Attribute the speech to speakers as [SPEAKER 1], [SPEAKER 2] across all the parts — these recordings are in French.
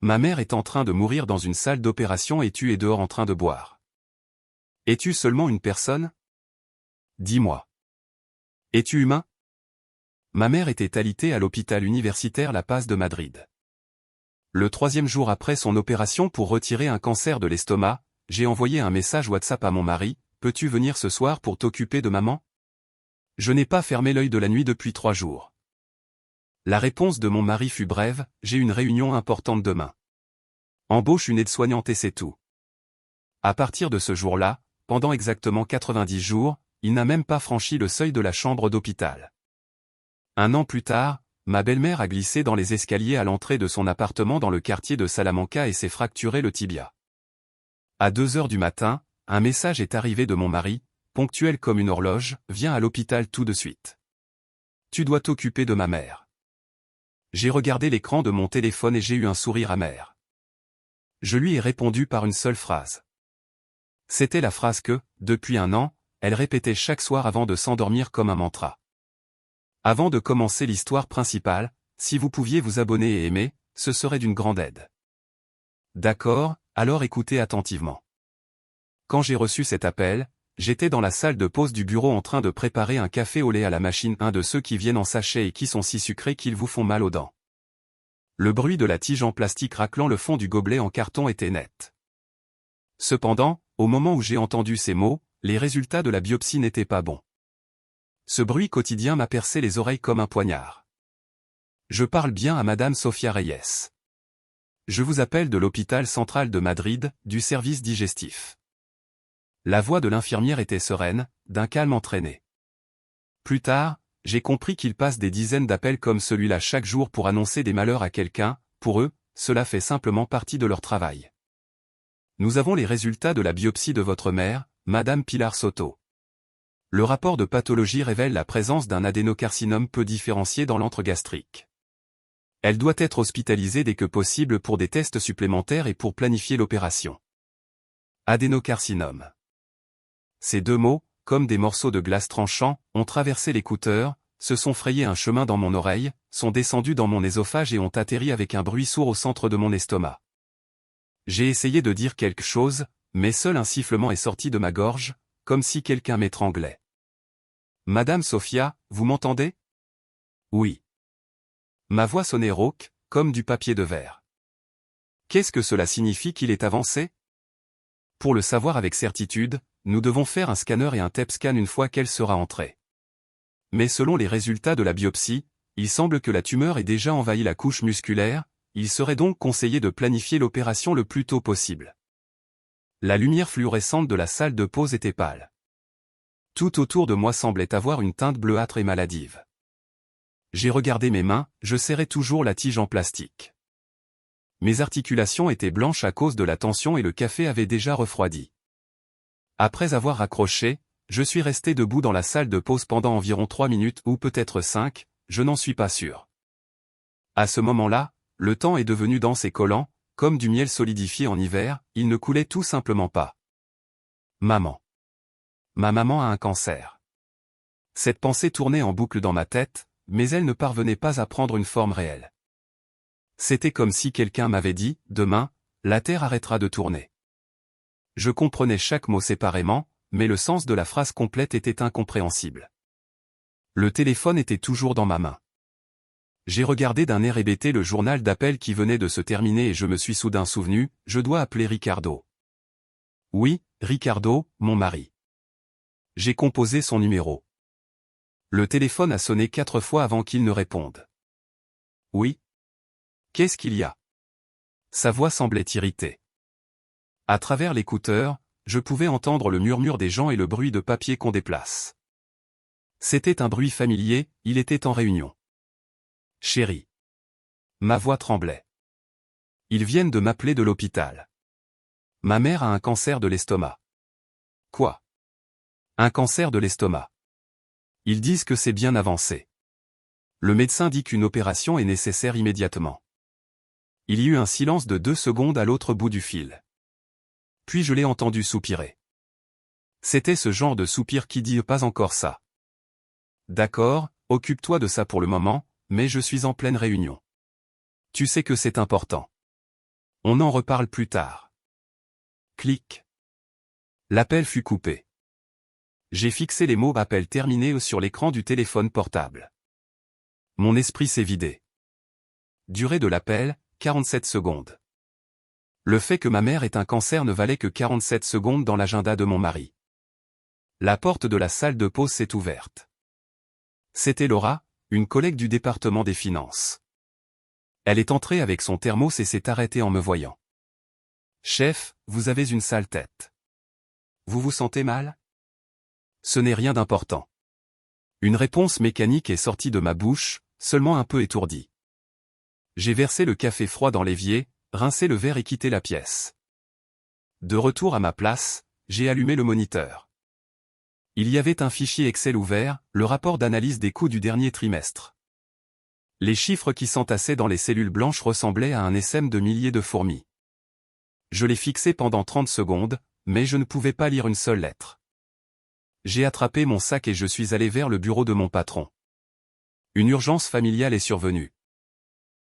[SPEAKER 1] Ma mère est en train de mourir dans une salle d'opération et tu es dehors en train de boire. Es-tu seulement une personne? Dis-moi. Es-tu humain? Ma mère était alitée à l'hôpital universitaire La Paz de Madrid. Le 3e jour après son opération pour retirer un cancer de l'estomac, j'ai envoyé un message WhatsApp à mon mari, « Peux-tu venir ce soir pour t'occuper de maman? Je n'ai pas fermé l'œil de la nuit depuis 3 jours. » La réponse de mon mari fut brève, « J'ai une réunion importante demain. Embauche une aide-soignante et c'est tout. » À partir de ce jour-là, pendant exactement 90 jours, il n'a même pas franchi le seuil de la chambre d'hôpital. 1 an plus tard, ma belle-mère a glissé dans les escaliers à l'entrée de son appartement dans le quartier de Salamanca et s'est fracturé le tibia. À 2 heures du matin, un message est arrivé de mon mari, ponctuel comme une horloge, « Viens à l'hôpital tout de suite. Tu dois t'occuper de ma mère. » J'ai regardé l'écran de mon téléphone et j'ai eu un sourire amer. Je lui ai répondu par une seule phrase. C'était la phrase que, depuis 1 an, elle répétait chaque soir avant de s'endormir comme un mantra. Avant de commencer l'histoire principale, si vous pouviez vous abonner et aimer, ce serait d'une grande aide. D'accord, alors écoutez attentivement. Quand j'ai reçu cet appel, j'étais dans la salle de pause du bureau en train de préparer un café au lait à la machine, un de ceux qui viennent en sachet et qui sont si sucrés qu'ils vous font mal aux dents. Le bruit de la tige en plastique raclant le fond du gobelet en carton était net. Cependant, au moment où j'ai entendu ces mots, les résultats de la biopsie n'étaient pas bons. Ce bruit quotidien m'a percé les oreilles comme un poignard. Je parle bien à Madame Sofia Reyes. Je vous appelle de l'hôpital central de Madrid, du service digestif. La voix de l'infirmière était sereine, d'un calme entraîné. Plus tard, j'ai compris qu'ils passent des dizaines d'appels comme celui-là chaque jour pour annoncer des malheurs à quelqu'un, pour eux, cela fait simplement partie de leur travail. Nous avons les résultats de la biopsie de votre mère, Madame Pilar Soto. Le rapport de pathologie révèle la présence d'un adénocarcinome peu différencié dans l'antre gastrique. Elle doit être hospitalisée dès que possible pour des tests supplémentaires et pour planifier l'opération. Adénocarcinome. Ces 2 mots, comme des morceaux de glace tranchants, ont traversé l'écouteur, se sont frayés un chemin dans mon oreille, sont descendus dans mon œsophage et ont atterri avec un bruit sourd au centre de mon estomac. J'ai essayé de dire quelque chose, mais seul un sifflement est sorti de ma gorge, comme si quelqu'un m'étranglait. Madame Sofia, vous m'entendez? Oui. Ma voix sonnait rauque, comme du papier de verre. Qu'est-ce que cela signifie qu'il est avancé? Pour le savoir avec certitude, nous devons faire un scanner et un TEP scan une fois qu'elle sera entrée. Mais selon les résultats de la biopsie, il semble que la tumeur ait déjà envahi la couche musculaire, il serait donc conseillé de planifier l'opération le plus tôt possible. La lumière fluorescente de la salle de pause était pâle. Tout autour de moi semblait avoir une teinte bleuâtre et maladive. J'ai regardé mes mains, je serrais toujours la tige en plastique. Mes articulations étaient blanches à cause de la tension et le café avait déjà refroidi. Après avoir raccroché, je suis resté debout dans la salle de pause pendant environ 3 minutes ou peut-être 5, je n'en suis pas sûr. À ce moment-là, le temps est devenu dense et collant, comme du miel solidifié en hiver, il ne coulait tout simplement pas. Maman. Ma maman a un cancer. Cette pensée tournait en boucle dans ma tête, mais elle ne parvenait pas à prendre une forme réelle. C'était comme si quelqu'un m'avait dit, demain, la Terre arrêtera de tourner. Je comprenais chaque mot séparément, mais le sens de la phrase complète était incompréhensible. Le téléphone était toujours dans ma main. J'ai regardé d'un air hébété le journal d'appel qui venait de se terminer et je me suis soudain souvenu, je dois appeler Ricardo. Oui, Ricardo, mon mari. J'ai composé son numéro. Le téléphone a sonné 4 fois avant qu'il ne réponde. Oui. Qu'est-ce qu'il y a? Sa voix semblait irritée. À travers l'écouteur, je pouvais entendre le murmure des gens et le bruit de papier qu'on déplace. C'était un bruit familier, il était en réunion. Chérie. Ma voix tremblait. Ils viennent de m'appeler de l'hôpital. Ma mère a un cancer de l'estomac. Quoi? Un cancer de l'estomac. Ils disent que c'est bien avancé. Le médecin dit qu'une opération est nécessaire immédiatement. Il y eut un silence de 2 secondes à l'autre bout du fil. Puis je l'ai entendu soupirer. C'était ce genre de soupir qui dit « pas encore ça ». D'accord, occupe-toi de ça pour le moment, mais je suis en pleine réunion. Tu sais que c'est important. On en reparle plus tard. Clic. L'appel fut coupé. J'ai fixé les mots « appel terminé » sur l'écran du téléphone portable. Mon esprit s'est vidé. Durée de l'appel, 47 secondes. Le fait que ma mère ait un cancer ne valait que 47 secondes dans l'agenda de mon mari. La porte de la salle de pause s'est ouverte. C'était Laura, une collègue du département des finances. Elle est entrée avec son thermos et s'est arrêtée en me voyant. « Chef, vous avez une sale tête. Vous vous sentez mal ? » Ce n'est rien d'important. Une réponse mécanique est sortie de ma bouche, seulement un peu étourdie. J'ai versé le café froid dans l'évier, rincé le verre et quitté la pièce. De retour à ma place, j'ai allumé le moniteur. Il y avait un fichier Excel ouvert, le rapport d'analyse des coûts du dernier trimestre. Les chiffres qui s'entassaient dans les cellules blanches ressemblaient à un essaim de milliers de fourmis. Je l'ai fixé pendant 30 secondes, mais je ne pouvais pas lire une seule lettre. J'ai attrapé mon sac et je suis allé vers le bureau de mon patron. Une urgence familiale est survenue.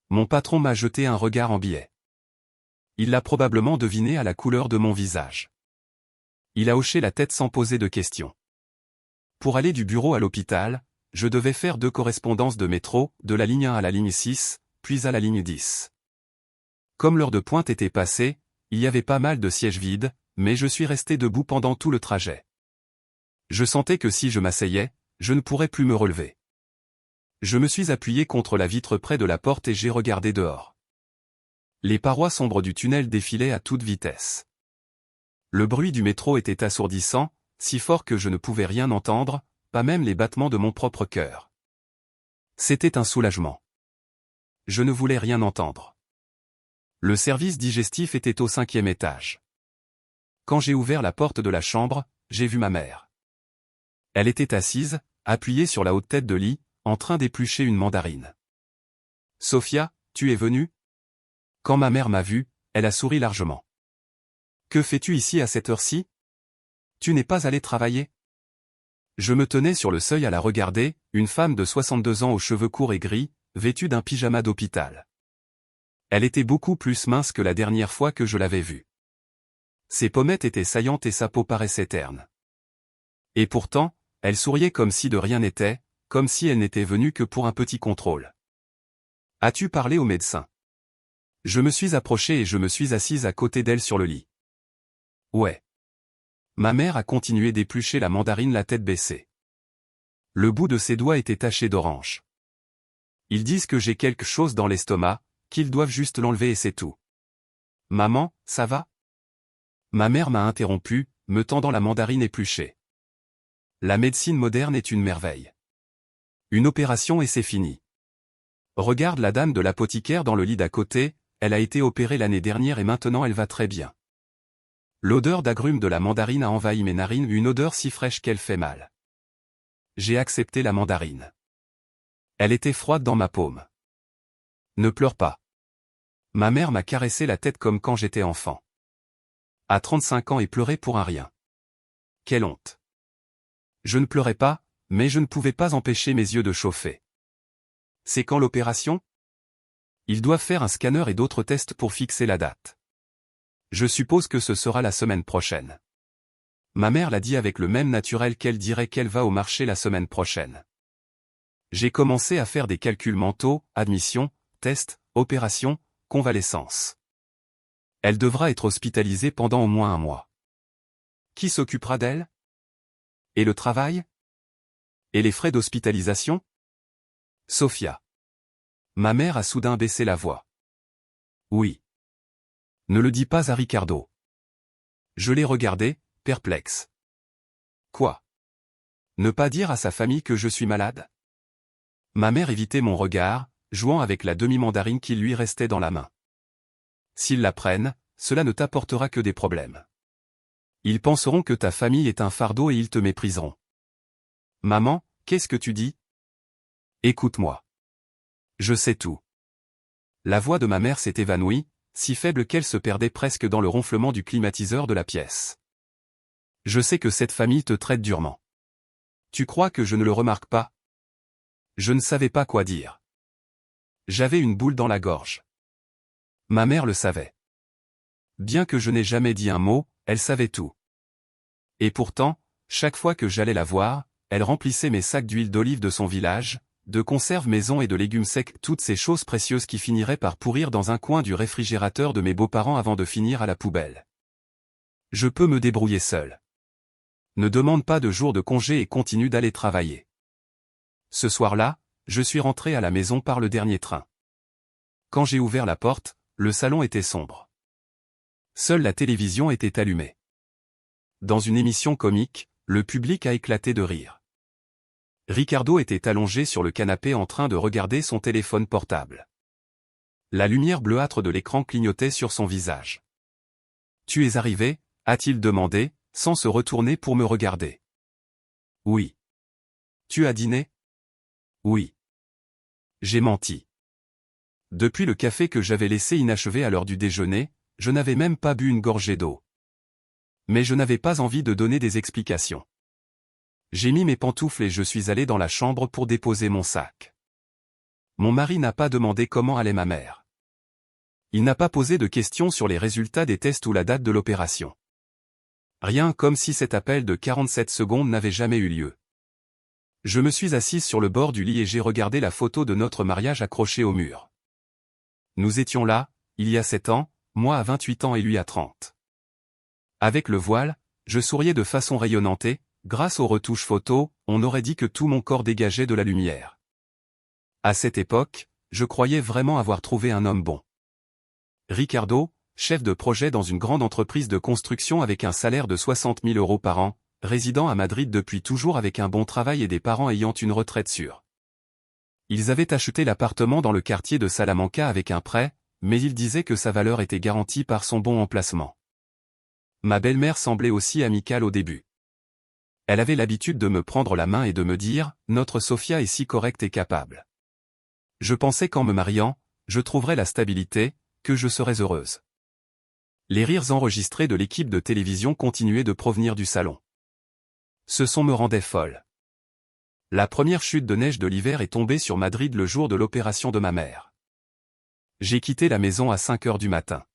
[SPEAKER 1] Mon patron m'a jeté un regard en biais. Il l'a probablement deviné à la couleur de mon visage. Il a hoché la tête sans poser de questions. Pour aller du bureau à l'hôpital, je devais faire 2 correspondances de métro, de la ligne 1 à la ligne 6, puis à la ligne 10. Comme l'heure de pointe était passée, il y avait pas mal de sièges vides, mais je suis resté debout pendant tout le trajet. Je sentais que si je m'asseyais, je ne pourrais plus me relever. Je me suis appuyé contre la vitre près de la porte et j'ai regardé dehors. Les parois sombres du tunnel défilaient à toute vitesse. Le bruit du métro était assourdissant, si fort que je ne pouvais rien entendre, pas même les battements de mon propre cœur. C'était un soulagement. Je ne voulais rien entendre. Le service digestif était au 5e étage. Quand j'ai ouvert la porte de la chambre, j'ai vu ma mère. Elle était assise, appuyée sur la haute tête de lit, en train d'éplucher une mandarine. « Sophia, tu es venue ?» Quand ma mère m'a vu, elle a souri largement. « Que fais-tu ici à cette heure-ci ? Tu n'es pas allée travailler ?» Je me tenais sur le seuil à la regarder, une femme de 62 ans aux cheveux courts et gris, vêtue d'un pyjama d'hôpital. Elle était beaucoup plus mince que la dernière fois que je l'avais vue. Ses pommettes étaient saillantes et sa peau paraissait terne. Et pourtant, elle souriait comme si de rien n'était, comme si elle n'était venue que pour un petit contrôle. « As-tu parlé au médecin ?» Je me suis approché et je me suis assise à côté d'elle sur le lit. « Ouais. » Ma mère a continué d'éplucher la mandarine la tête baissée. Le bout de ses doigts était taché d'orange. « Ils disent que j'ai quelque chose dans l'estomac, qu'ils doivent juste l'enlever et c'est tout. »« Maman, ça va ?» Ma mère m'a interrompu, me tendant la mandarine épluchée. La médecine moderne est une merveille. Une opération et c'est fini. Regarde la dame de l'apothicaire dans le lit d'à côté, elle a été opérée l'année dernière et maintenant elle va très bien. L'odeur d'agrumes de la mandarine a envahi mes narines, une odeur si fraîche qu'elle fait mal. J'ai accepté la mandarine. Elle était froide dans ma paume. Ne pleure pas. Ma mère m'a caressé la tête comme quand j'étais enfant. À 35 ans et pleurer pour un rien. Quelle honte. Je ne pleurais pas, mais je ne pouvais pas empêcher mes yeux de chauffer. C'est quand l'opération ? Ils doivent faire un scanner et d'autres tests pour fixer la date. Je suppose que ce sera la semaine prochaine. Ma mère l'a dit avec le même naturel qu'elle dirait qu'elle va au marché la semaine prochaine. J'ai commencé à faire des calculs mentaux, admission, test, opération, convalescence. Elle devra être hospitalisée pendant au moins 1 mois. Qui s'occupera d'elle ? Et le travail ? Et les frais d'hospitalisation ? Sophia. Ma mère a soudain baissé la voix. Oui. Ne le dis pas à Ricardo. Je l'ai regardé, perplexe. Quoi ? Ne pas dire à sa famille que je suis malade ? Ma mère évitait mon regard, jouant avec la demi-mandarine qui lui restait dans la main. S'ils la prennent, cela ne t'apportera que des problèmes. Ils penseront que ta famille est un fardeau et ils te mépriseront. Maman, qu'est-ce que tu dis ? Écoute-moi. Je sais tout. La voix de ma mère s'est évanouie, si faible qu'elle se perdait presque dans le ronflement du climatiseur de la pièce. Je sais que cette famille te traite durement. Tu crois que je ne le remarque pas ? Je ne savais pas quoi dire. J'avais une boule dans la gorge. Ma mère le savait. Bien que je n'ai jamais dit un mot, elle savait tout. Et pourtant, chaque fois que j'allais la voir, elle remplissait mes sacs d'huile d'olive de son village, de conserves maison et de légumes secs, toutes ces choses précieuses qui finiraient par pourrir dans un coin du réfrigérateur de mes beaux-parents avant de finir à la poubelle. Je peux me débrouiller seul. Ne demande pas de jour de congé et continue d'aller travailler. Ce soir-là, je suis rentré à la maison par le dernier train. Quand j'ai ouvert la porte, le salon était sombre. Seule la télévision était allumée. Dans une émission comique, le public a éclaté de rire. Ricardo était allongé sur le canapé en train de regarder son téléphone portable. La lumière bleuâtre de l'écran clignotait sur son visage. « Tu es arrivé ?» a-t-il demandé, sans se retourner pour me regarder. « Oui. »« Tu as dîné ?» ?»« Oui. » J'ai menti. Depuis le café que j'avais laissé inachevé à l'heure du déjeuner, je n'avais même pas bu une gorgée d'eau. Mais je n'avais pas envie de donner des explications. J'ai mis mes pantoufles et je suis allé dans la chambre pour déposer mon sac. Mon mari n'a pas demandé comment allait ma mère. Il n'a pas posé de questions sur les résultats des tests ou la date de l'opération. Rien, comme si cet appel de 47 secondes n'avait jamais eu lieu. Je me suis assise sur le bord du lit et j'ai regardé la photo de notre mariage accrochée au mur. Nous étions là, il y a 7 ans, moi à 28 ans et lui à 30. Avec le voile, je souriais de façon rayonnante et, grâce aux retouches photos, on aurait dit que tout mon corps dégageait de la lumière. À cette époque, je croyais vraiment avoir trouvé un homme bon. Ricardo, chef de projet dans une grande entreprise de construction avec un salaire de 60 000 € par an, résidant à Madrid depuis toujours avec un bon travail et des parents ayant une retraite sûre. Ils avaient acheté l'appartement dans le quartier de Salamanca avec un prêt, mais ils disaient que sa valeur était garantie par son bon emplacement. Ma belle-mère semblait aussi amicale au début. Elle avait l'habitude de me prendre la main et de me dire « Notre Sophia est si correcte et capable. » Je pensais qu'en me mariant, je trouverais la stabilité, que je serais heureuse. Les rires enregistrés de l'équipe de télévision continuaient de provenir du salon. Ce son me rendait folle. La première chute de neige de l'hiver est tombée sur Madrid le jour de l'opération de ma mère. J'ai quitté la maison à 5 heures du matin.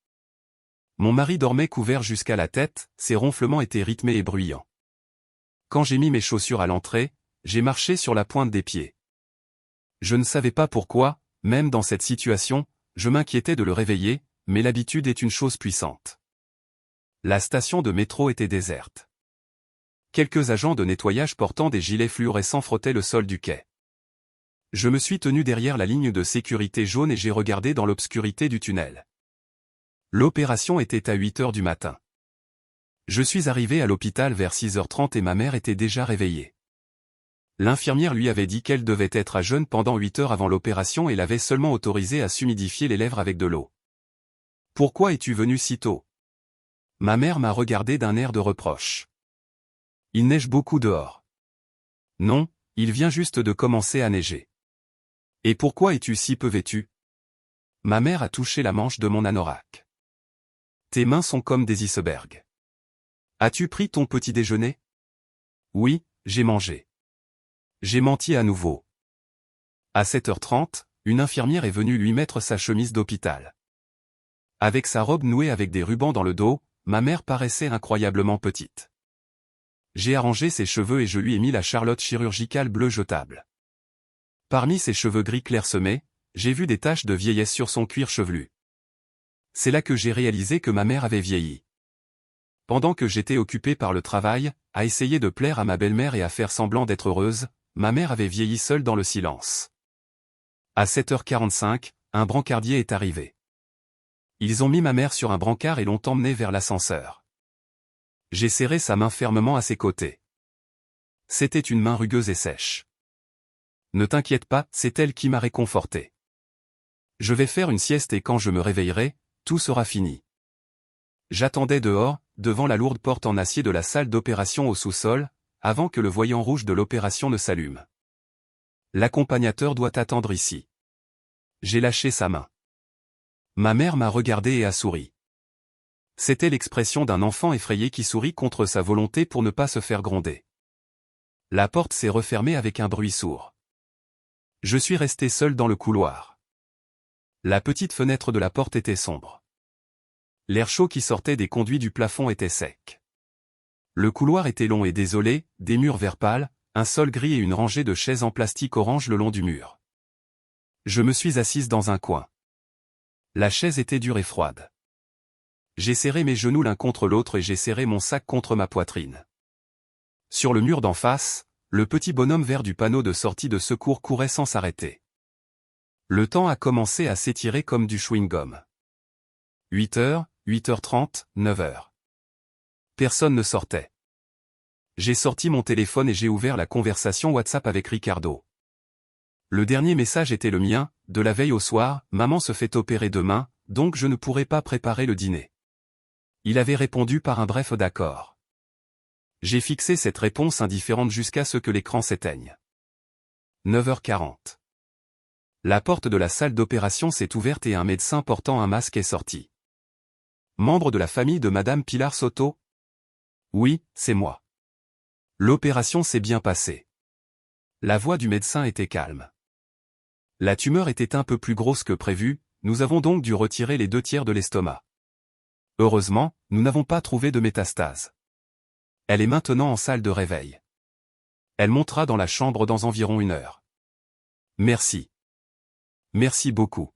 [SPEAKER 1] Mon mari dormait couvert jusqu'à la tête, ses ronflements étaient rythmés et bruyants. Quand j'ai mis mes chaussures à l'entrée, j'ai marché sur la pointe des pieds. Je ne savais pas pourquoi, même dans cette situation, je m'inquiétais de le réveiller, mais l'habitude est une chose puissante. La station de métro était déserte. Quelques agents de nettoyage portant des gilets fluorescents frottaient le sol du quai. Je me suis tenu derrière la ligne de sécurité jaune et j'ai regardé dans l'obscurité du tunnel. L'opération était à 8 heures du matin. Je suis arrivé à l'hôpital vers 6h30 et ma mère était déjà réveillée. L'infirmière lui avait dit qu'elle devait être à jeûne pendant 8 heures avant l'opération et l'avait seulement autorisée à s'humidifier les lèvres avec de l'eau. « Pourquoi es-tu venu si tôt ?» Ma mère m'a regardé d'un air de reproche. « Il neige beaucoup dehors. »« Non, il vient juste de commencer à neiger. »« Et pourquoi es-tu si peu vêtu ?» Ma mère a touché la manche de mon anorak. « Tes mains sont comme des icebergs. As-tu pris ton petit déjeuner ? » Oui, j'ai mangé. J'ai menti à nouveau. À 7h30, une infirmière est venue lui mettre sa chemise d'hôpital. Avec sa robe nouée avec des rubans dans le dos, ma mère paraissait incroyablement petite. J'ai arrangé ses cheveux et je lui ai mis la charlotte chirurgicale bleue jetable. Parmi ses cheveux gris clairsemés, j'ai vu des taches de vieillesse sur son cuir chevelu. C'est là que j'ai réalisé que ma mère avait vieilli. Pendant que j'étais occupé par le travail, à essayer de plaire à ma belle-mère et à faire semblant d'être heureuse, ma mère avait vieilli seule dans le silence. À 7h45, un brancardier est arrivé. Ils ont mis ma mère sur un brancard et l'ont emmenée vers l'ascenseur. J'ai serré sa main fermement à ses côtés. C'était une main rugueuse et sèche. « Ne t'inquiète pas, c'est elle qui m'a réconforté. Je vais faire une sieste et quand je me réveillerai, tout sera fini. » J'attendais dehors, devant la lourde porte en acier de la salle d'opération au sous-sol, avant que le voyant rouge de l'opération ne s'allume. L'accompagnateur doit attendre ici. J'ai lâché sa main. Ma mère m'a regardé et a souri. C'était l'expression d'un enfant effrayé qui sourit contre sa volonté pour ne pas se faire gronder. La porte s'est refermée avec un bruit sourd. Je suis resté seul dans le couloir. La petite fenêtre de la porte était sombre. L'air chaud qui sortait des conduits du plafond était sec. Le couloir était long et désolé, des murs vert pâle, un sol gris et une rangée de chaises en plastique orange le long du mur. Je me suis assise dans un coin. La chaise était dure et froide. J'ai serré mes genoux l'un contre l'autre et j'ai serré mon sac contre ma poitrine. Sur le mur d'en face, le petit bonhomme vert du panneau de sortie de secours courait sans s'arrêter. Le temps a commencé à s'étirer comme du chewing-gum. 8h, 8h30, 9h. Personne ne sortait. J'ai sorti mon téléphone et j'ai ouvert la conversation WhatsApp avec Ricardo. Le dernier message était le mien, de la veille au soir, maman se fait opérer demain, donc je ne pourrai pas préparer le dîner. Il avait répondu par un bref d'accord. J'ai fixé cette réponse indifférente jusqu'à ce que l'écran s'éteigne. 9h40. La porte de la salle d'opération s'est ouverte et un médecin portant un masque est sorti. Membre de la famille de Madame Pilar Soto? Oui, c'est moi. L'opération s'est bien passée. La voix du médecin était calme. La tumeur était un peu plus grosse que prévu, nous avons donc dû retirer les 2/3 de l'estomac. Heureusement, nous n'avons pas trouvé de métastase. Elle est maintenant en salle de réveil. Elle montera dans la chambre dans environ 1 heure. Merci. Merci beaucoup.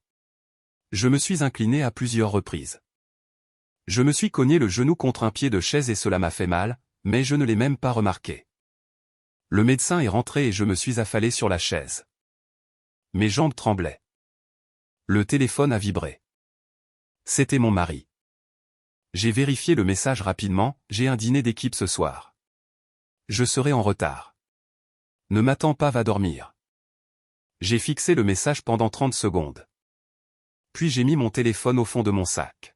[SPEAKER 1] Je me suis incliné à plusieurs reprises. Je me suis cogné le genou contre un pied de chaise et cela m'a fait mal, mais je ne l'ai même pas remarqué. Le médecin est rentré et je me suis affalé sur la chaise. Mes jambes tremblaient. Le téléphone a vibré. C'était mon mari. J'ai vérifié le message rapidement, j'ai un dîner d'équipe ce soir. Je serai en retard. Ne m'attends pas, va dormir. J'ai fixé le message pendant 30 secondes. Puis j'ai mis mon téléphone au fond de mon sac.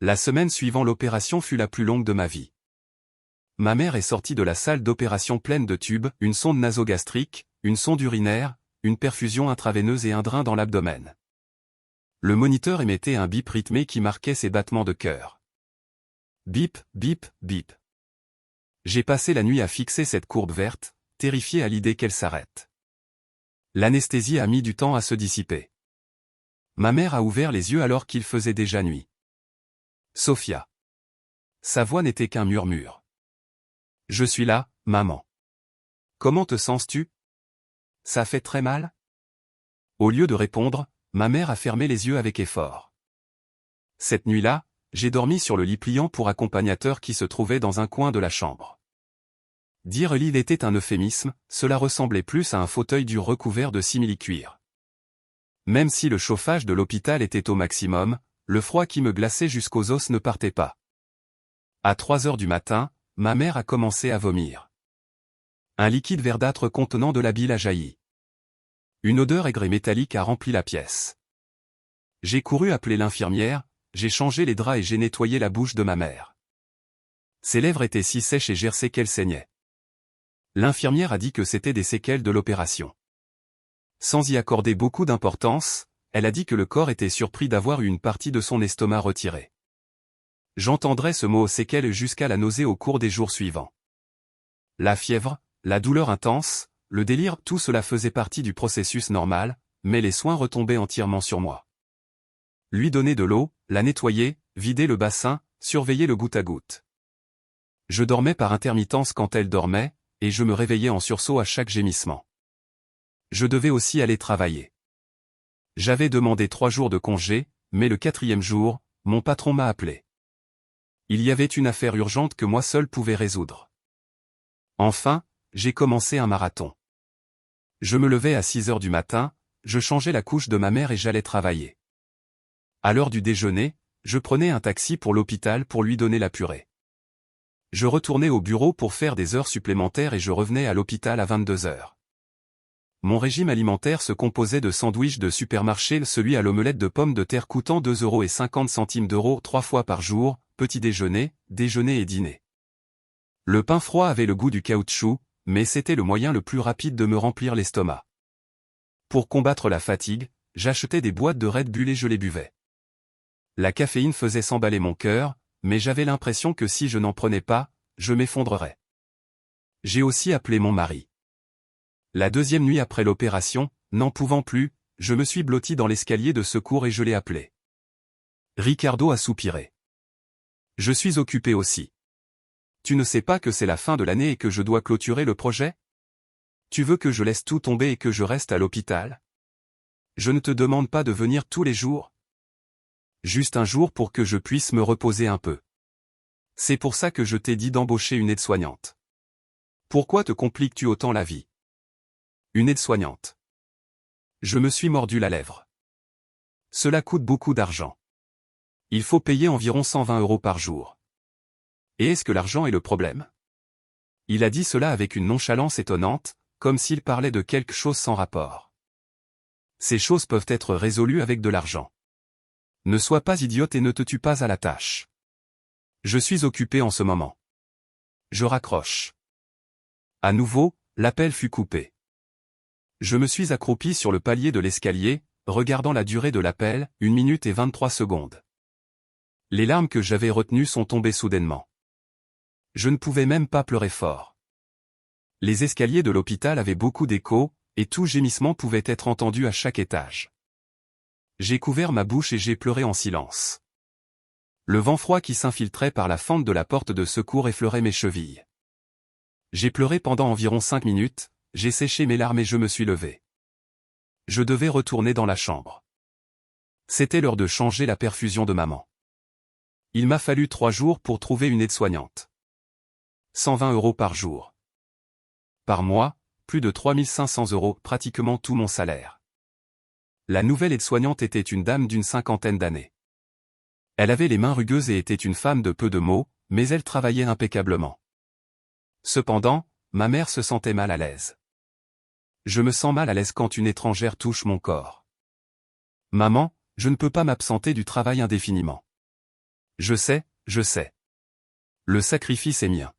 [SPEAKER 1] La semaine suivant l'opération fut la plus longue de ma vie. Ma mère est sortie de la salle d'opération pleine de tubes, une sonde nasogastrique, une sonde urinaire, une perfusion intraveineuse et un drain dans l'abdomen. Le moniteur émettait un bip rythmé qui marquait ses battements de cœur. Bip, bip, bip. J'ai passé la nuit à fixer cette courbe verte, terrifié à l'idée qu'elle s'arrête. L'anesthésie a mis du temps à se dissiper. Ma mère a ouvert les yeux alors qu'il faisait déjà nuit. Sophia. Sa voix n'était qu'un murmure. Je suis là, maman. Comment te sens-tu? Ça fait très mal? Au lieu de répondre, ma mère a fermé les yeux avec effort. Cette nuit-là, j'ai dormi sur le lit pliant pour accompagnateur qui se trouvait dans un coin de la chambre. Dire lit était un euphémisme, cela ressemblait plus à un fauteuil dur recouvert de simili-cuir. Même si le chauffage de l'hôpital était au maximum, le froid qui me glaçait jusqu'aux os ne partait pas. À 3 heures du matin, ma mère a commencé à vomir. Un liquide verdâtre contenant de la bile a jailli. Une odeur aigre et métallique a rempli la pièce. J'ai couru appeler l'infirmière, j'ai changé les draps et j'ai nettoyé la bouche de ma mère. Ses lèvres étaient si sèches et gercées qu'elles saignaient. L'infirmière a dit que c'était des séquelles de l'opération. Sans y accorder beaucoup d'importance, elle a dit que le corps était surpris d'avoir eu une partie de son estomac retirée. J'entendrai ce mot séquelles jusqu'à la nausée au cours des jours suivants. La fièvre, la douleur intense, le délire, tout cela faisait partie du processus normal, mais les soins retombaient entièrement sur moi. Lui donner de l'eau, la nettoyer, vider le bassin, surveiller le goutte à goutte. Je dormais par intermittence quand elle dormait, et je me réveillais en sursaut à chaque gémissement. Je devais aussi aller travailler. J'avais demandé 3 jours de congé, mais le 4e jour, mon patron m'a appelé. Il y avait une affaire urgente que moi seul pouvais résoudre. Enfin, j'ai commencé un marathon. Je me levais à 6 heures du matin, je changeais la couche de ma mère et j'allais travailler. À l'heure du déjeuner, je prenais un taxi pour l'hôpital pour lui donner la purée. Je retournais au bureau pour faire des heures supplémentaires et je revenais à l'hôpital à 22 heures. Mon régime alimentaire se composait de sandwichs de supermarché, celui à l'omelette de pommes de terre coûtant 2,50 € 3 fois par jour, petit déjeuner, déjeuner et dîner. Le pain froid avait le goût du caoutchouc, mais c'était le moyen le plus rapide de me remplir l'estomac. Pour combattre la fatigue, j'achetais des boîtes de Red Bull et je les buvais. La caféine faisait s'emballer mon cœur, mais j'avais l'impression que si je n'en prenais pas, je m'effondrerais. J'ai aussi appelé mon mari. La 2e nuit après l'opération, n'en pouvant plus, je me suis blotti dans l'escalier de secours et je l'ai appelé. Ricardo a soupiré. Je suis occupé aussi. Tu ne sais pas que c'est la fin de l'année et que je dois clôturer le projet? Tu veux que je laisse tout tomber et que je reste à l'hôpital? Je ne te demande pas de venir tous les jours. Juste un jour pour que je puisse me reposer un peu. C'est pour ça que je t'ai dit d'embaucher une aide-soignante. Pourquoi te compliques-tu autant la vie? Une aide-soignante. Je me suis mordu la lèvre. Cela coûte beaucoup d'argent. Il faut payer environ 120 € par jour. Et est-ce que l'argent est le problème? Il a dit cela avec une nonchalance étonnante, comme s'il parlait de quelque chose sans rapport. Ces choses peuvent être résolues avec de l'argent. Ne sois pas idiote et ne te tue pas à la tâche. Je suis occupé en ce moment. Je raccroche. À nouveau, l'appel fut coupé. Je me suis accroupi sur le palier de l'escalier, regardant la durée de l'appel, 1 minute et 23 secondes. Les larmes que j'avais retenues sont tombées soudainement. Je ne pouvais même pas pleurer fort. Les escaliers de l'hôpital avaient beaucoup d'écho, et tout gémissement pouvait être entendu à chaque étage. J'ai couvert ma bouche et j'ai pleuré en silence. Le vent froid qui s'infiltrait par la fente de la porte de secours effleurait mes chevilles. J'ai pleuré pendant environ 5 minutes, j'ai séché mes larmes et je me suis levé. Je devais retourner dans la chambre. C'était l'heure de changer la perfusion de maman. Il m'a fallu 3 jours pour trouver une aide-soignante. 120 € par jour. Par mois, plus de 3500 €, pratiquement tout mon salaire. La nouvelle aide-soignante était une dame d'une 50aine d'années. Elle avait les mains rugueuses et était une femme de peu de mots, mais elle travaillait impeccablement. Cependant, ma mère se sentait mal à l'aise. Je me sens mal à l'aise quand une étrangère touche mon corps. Maman, je ne peux pas m'absenter du travail indéfiniment. Je sais, je sais. Le sacrifice est mien.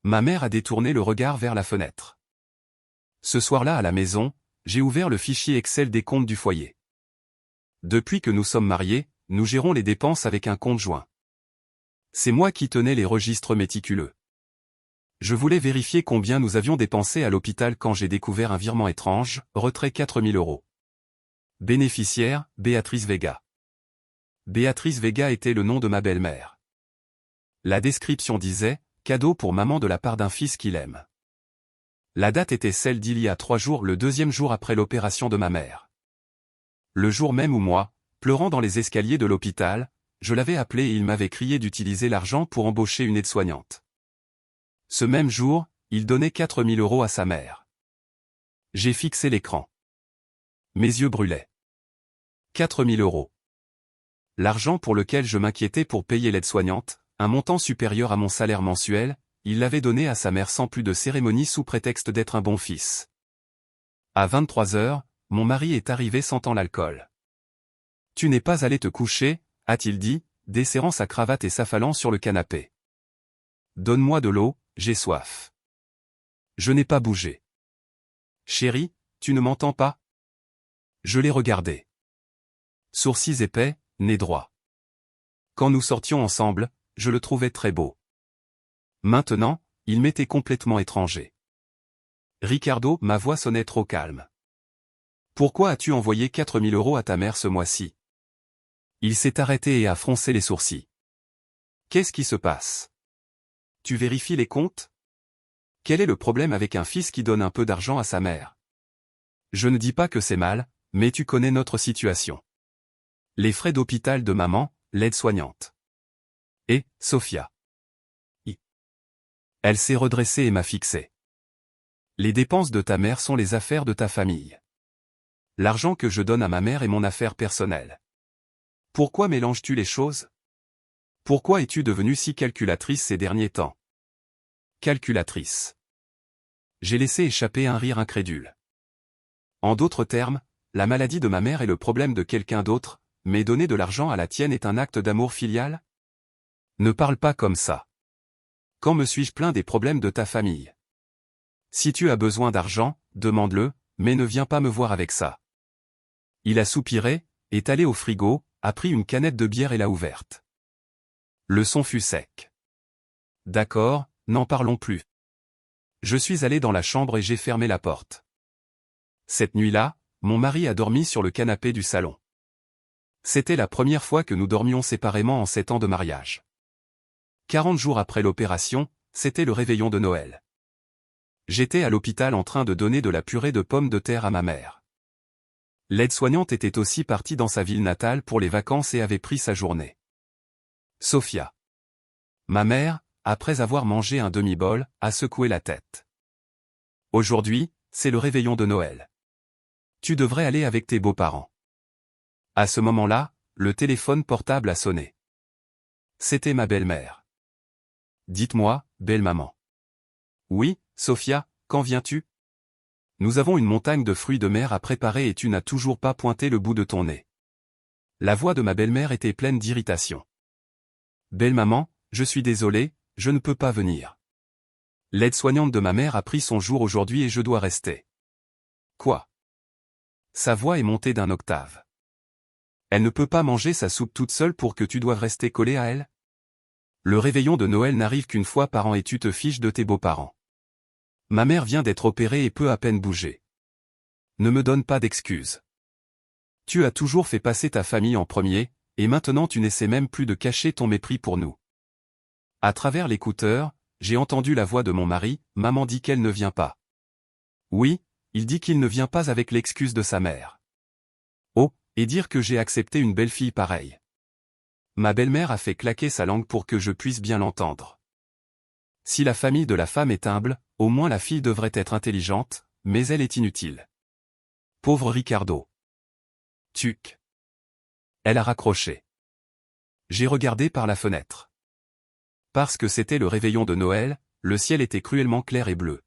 [SPEAKER 1] Ma mère a détourné le regard vers la fenêtre. Ce soir-là à la maison, j'ai ouvert le fichier Excel des comptes du foyer. Depuis que nous sommes mariés, nous gérons les dépenses avec un compte joint. C'est moi qui tenais les registres méticuleux. Je voulais vérifier combien nous avions dépensé à l'hôpital quand j'ai découvert un virement étrange, retrait 4000 €. Bénéficiaire, Béatrice Vega. Béatrice Vega était le nom de ma belle-mère. La description disait, cadeau pour maman de la part d'un fils qu'il aime. La date était celle d'il y a 3 jours, le 2e jour après l'opération de ma mère. Le jour même où moi, pleurant dans les escaliers de l'hôpital, je l'avais appelé et il m'avait crié d'utiliser l'argent pour embaucher une aide-soignante. Ce même jour, il donnait 4000 € à sa mère. J'ai fixé l'écran. Mes yeux brûlaient. 4000 €. L'argent pour lequel je m'inquiétais pour payer l'aide-soignante, un montant supérieur à mon salaire mensuel, il l'avait donné à sa mère sans plus de cérémonie sous prétexte d'être un bon fils. À 23 h, mon mari est arrivé sentant l'alcool. « Tu n'es pas allé te coucher ?» a-t-il dit, desserrant sa cravate et s'affalant sur le canapé. « Donne-moi de l'eau, j'ai soif. » Je n'ai pas bougé. « Chérie, tu ne m'entends pas ?» Je l'ai regardé. Sourcils épais, nez droit. Quand nous sortions ensemble, je le trouvais très beau. Maintenant, il m'était complètement étranger. « Ricardo » ma voix sonnait trop calme. « Pourquoi as-tu envoyé 4000 € à ta mère ce mois-ci ?» Il s'est arrêté et a froncé les sourcils. « Qu'est-ce qui se passe? Tu vérifies les comptes? Quel est le problème avec un fils qui donne un peu d'argent à sa mère? Je ne dis pas que c'est mal, mais tu connais notre situation. Les frais d'hôpital de maman, l'aide-soignante. Et, Sophia. Elle s'est redressée et m'a fixé. Les dépenses de ta mère sont les affaires de ta famille. L'argent que je donne à ma mère est mon affaire personnelle. Pourquoi mélanges-tu les choses? Pourquoi es-tu devenue si calculatrice ces derniers temps? Calculatrice. J'ai laissé échapper un rire incrédule. En d'autres termes, la maladie de ma mère est le problème de quelqu'un d'autre, mais donner de l'argent à la tienne est un acte d'amour filial? Ne parle pas comme ça. Quand me suis-je plaint des problèmes de ta famille? Si tu as besoin d'argent, demande-le, mais ne viens pas me voir avec ça. Il a soupiré, est allé au frigo, a pris une canette de bière et l'a ouverte. Le son fut sec. D'accord, n'en parlons plus. Je suis allé dans la chambre et j'ai fermé la porte. Cette nuit-là, mon mari a dormi sur le canapé du salon. C'était la première fois que nous dormions séparément en 7 ans de mariage. 40 jours après l'opération, c'était le réveillon de Noël. J'étais à l'hôpital en train de donner de la purée de pommes de terre à ma mère. L'aide-soignante était aussi partie dans sa ville natale pour les vacances et avait pris sa journée. Sophia. Ma mère, après avoir mangé un demi-bol, a secoué la tête. Aujourd'hui, c'est le réveillon de Noël. Tu devrais aller avec tes beaux-parents. À ce moment-là, le téléphone portable a sonné. C'était ma belle-mère. Dites-moi, belle-maman. Oui, Sophia, quand viens-tu? Nous avons une montagne de fruits de mer à préparer et tu n'as toujours pas pointé le bout de ton nez. La voix de ma belle-mère était pleine d'irritation. Belle-maman, je suis désolé, je ne peux pas venir. L'aide-soignante de ma mère a pris son jour aujourd'hui et je dois rester. Quoi? Sa voix est montée d'un octave. Elle ne peut pas manger sa soupe toute seule pour que tu doives rester collé à elle? Le réveillon de Noël n'arrive qu'une fois par an et tu te fiches de tes beaux-parents. Ma mère vient d'être opérée et peut à peine bouger. Ne me donne pas d'excuses. Tu as toujours fait passer ta famille en premier, et maintenant tu n'essaies même plus de cacher ton mépris pour nous. À travers l'écouteur, j'ai entendu la voix de mon mari, maman dit qu'elle ne vient pas. Oui, il dit qu'il ne vient pas avec l'excuse de sa mère. Oh, et dire que j'ai accepté une belle-fille pareille. Ma belle-mère a fait claquer sa langue pour que je puisse bien l'entendre. Si la famille de la femme est humble, au moins la fille devrait être intelligente, mais elle est inutile. Pauvre Ricardo. Tuc. Elle a raccroché. J'ai regardé par la fenêtre. Parce que c'était le réveillon de Noël, le ciel était cruellement clair et bleu.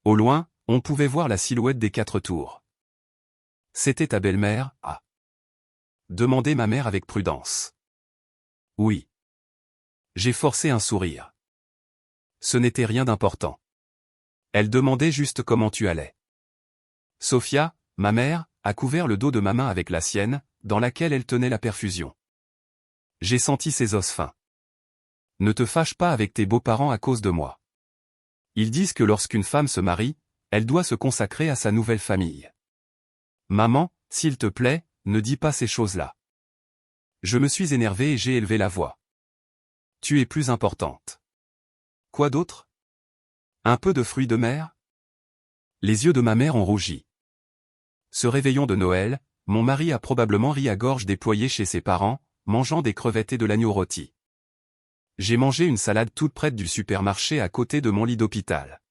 [SPEAKER 1] Au loin, on pouvait voir la silhouette des 4 tours. C'était ta belle-mère, ah. Demandait ma mère avec prudence. Oui. J'ai forcé un sourire. Ce n'était rien d'important. Elle demandait juste comment tu allais. Sophia, ma mère, a couvert le dos de ma main avec la sienne, dans laquelle elle tenait la perfusion. J'ai senti ses os fins. Ne te fâche pas avec tes beaux-parents à cause de moi. Ils disent que lorsqu'une femme se marie, elle doit se consacrer à sa nouvelle famille. Maman, s'il te plaît, ne dis pas ces choses-là. Je me suis énervé et j'ai élevé la voix. Tu es plus importante. Quoi d'autre? Un peu de fruits de mer? Les yeux de ma mère ont rougi. Ce réveillon de Noël, mon mari a probablement ri à gorge déployée chez ses parents, mangeant des crevettes et de l'agneau rôti. J'ai mangé une salade toute prête du supermarché à côté de mon lit d'hôpital.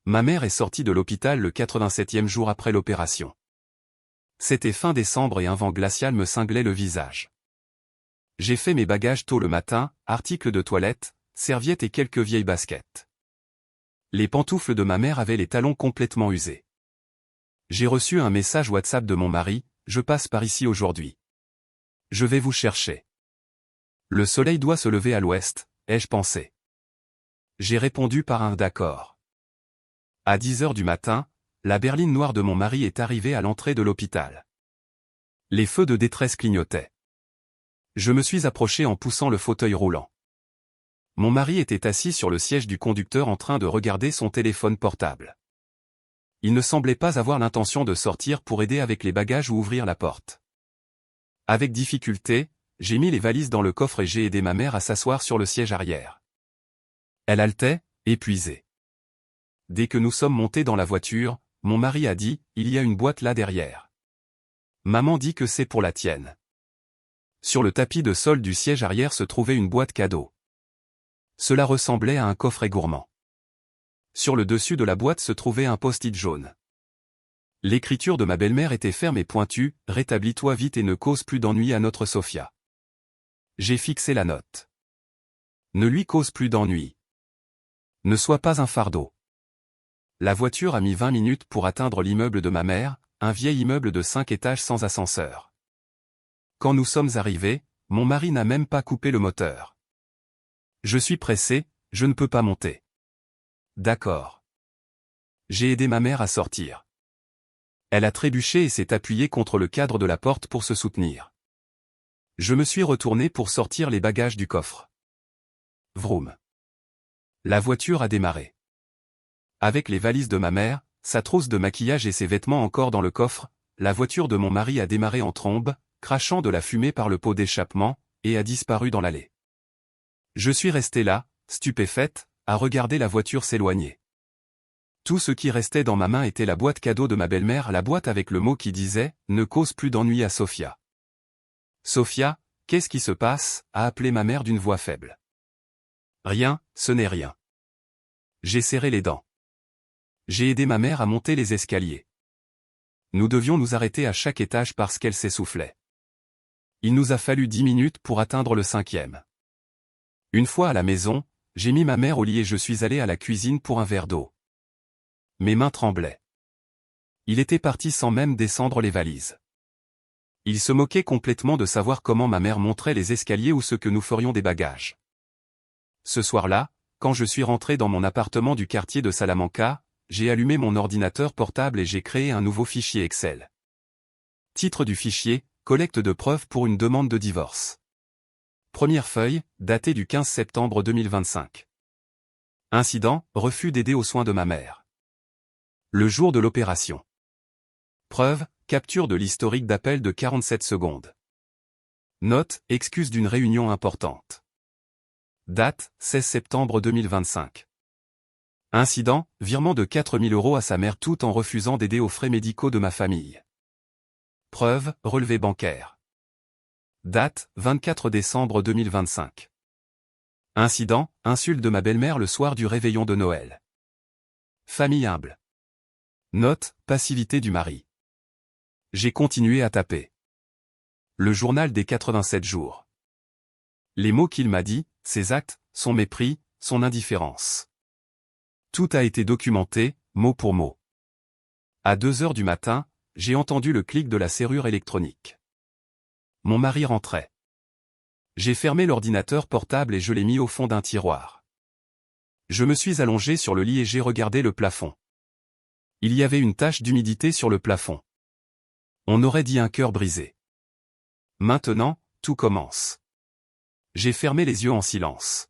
[SPEAKER 1] Ma mère est sortie de l'hôpital le 87e jour après l'opération. C'était fin décembre et un vent glacial me cinglait le visage. J'ai fait mes bagages tôt le matin, articles de toilette, serviettes et quelques vieilles baskets. Les pantoufles de ma mère avaient les talons complètement usés. J'ai reçu un message WhatsApp de mon mari, je passe par ici aujourd'hui. Je vais vous chercher. Le soleil doit se lever à l'ouest, ai-je pensé. J'ai répondu par un d'accord. À 10 heures du matin, la berline noire de mon mari est arrivée à l'entrée de l'hôpital. Les feux de détresse clignotaient. Je me suis approché en poussant le fauteuil roulant. Mon mari était assis sur le siège du conducteur en train de regarder son téléphone portable. Il ne semblait pas avoir l'intention de sortir pour aider avec les bagages ou ouvrir la porte. Avec difficulté, j'ai mis les valises dans le coffre et j'ai aidé ma mère à s'asseoir sur le siège arrière. Elle haletait, épuisée. Dès que nous sommes montés dans la voiture, mon mari a dit, il y a une boîte là derrière. Maman dit que c'est pour la tienne. Sur le tapis de sol du siège arrière se trouvait une boîte cadeau. Cela ressemblait à un coffret gourmand. Sur le dessus de la boîte se trouvait un post-it jaune. L'écriture de ma belle-mère était ferme et pointue, rétablis-toi vite et ne cause plus d'ennui à notre Sophia. J'ai fixé la note. Ne lui cause plus d'ennui. Ne sois pas un fardeau. La voiture a mis 20 minutes pour atteindre l'immeuble de ma mère, un vieil immeuble de 5 étages sans ascenseur. Quand nous sommes arrivés, mon mari n'a même pas coupé le moteur. Je suis pressé, je ne peux pas monter. D'accord. J'ai aidé ma mère à sortir. Elle a trébuché et s'est appuyée contre le cadre de la porte pour se soutenir. Je me suis retourné pour sortir les bagages du coffre. Vroom. La voiture a démarré. Avec les valises de ma mère, sa trousse de maquillage et ses vêtements encore dans le coffre, la voiture de mon mari a démarré en trombe, crachant de la fumée par le pot d'échappement, et a disparu dans l'allée. Je suis resté là, stupéfaite, à regarder la voiture s'éloigner. Tout ce qui restait dans ma main était la boîte cadeau de ma belle-mère, la boîte avec le mot qui disait « Ne cause plus d'ennui à Sophia ». Sophia, qu'est-ce qui se passe a appelé ma mère d'une voix faible. Rien, ce n'est rien. J'ai serré les dents. J'ai aidé ma mère à monter les escaliers. Nous devions nous arrêter à chaque étage parce qu'elle s'essoufflait. Il nous a fallu 10 minutes pour atteindre le 5e. Une fois à la maison, j'ai mis ma mère au lit et je suis allé à la cuisine pour un verre d'eau. Mes mains tremblaient. Il était parti sans même descendre les valises. Il se moquait complètement de savoir comment ma mère monterait les escaliers ou ce que nous ferions des bagages. Ce soir-là, quand je suis rentré dans mon appartement du quartier de Salamanca, j'ai allumé mon ordinateur portable et j'ai créé un nouveau fichier Excel. Titre du fichier, collecte de preuves pour une demande de divorce. Première feuille, datée du 15 septembre 2025. Incident, refus d'aider aux soins de ma mère. Le jour de l'opération. Preuve, capture de l'historique d'appel de 47 secondes. Note, excuse d'une réunion importante. Date, 16 septembre 2025. Incident, virement de 4 000 € à sa mère tout en refusant d'aider aux frais médicaux de ma famille. Preuve, relevé bancaire. Date, 24 décembre 2025. Incident, insulte de ma belle-mère le soir du réveillon de Noël. Famille humble. Note, passivité du mari. J'ai continué à taper. Le journal des 87 jours. Les mots qu'il m'a dit, ses actes, son mépris, son indifférence. Tout a été documenté, mot pour mot. À 2 heures du matin, j'ai entendu le clic de la serrure électronique. Mon mari rentrait. J'ai fermé l'ordinateur portable et je l'ai mis au fond d'un tiroir. Je me suis allongé sur le lit et j'ai regardé le plafond. Il y avait une tache d'humidité sur le plafond. On aurait dit un cœur brisé. Maintenant, tout commence. J'ai fermé les yeux en silence.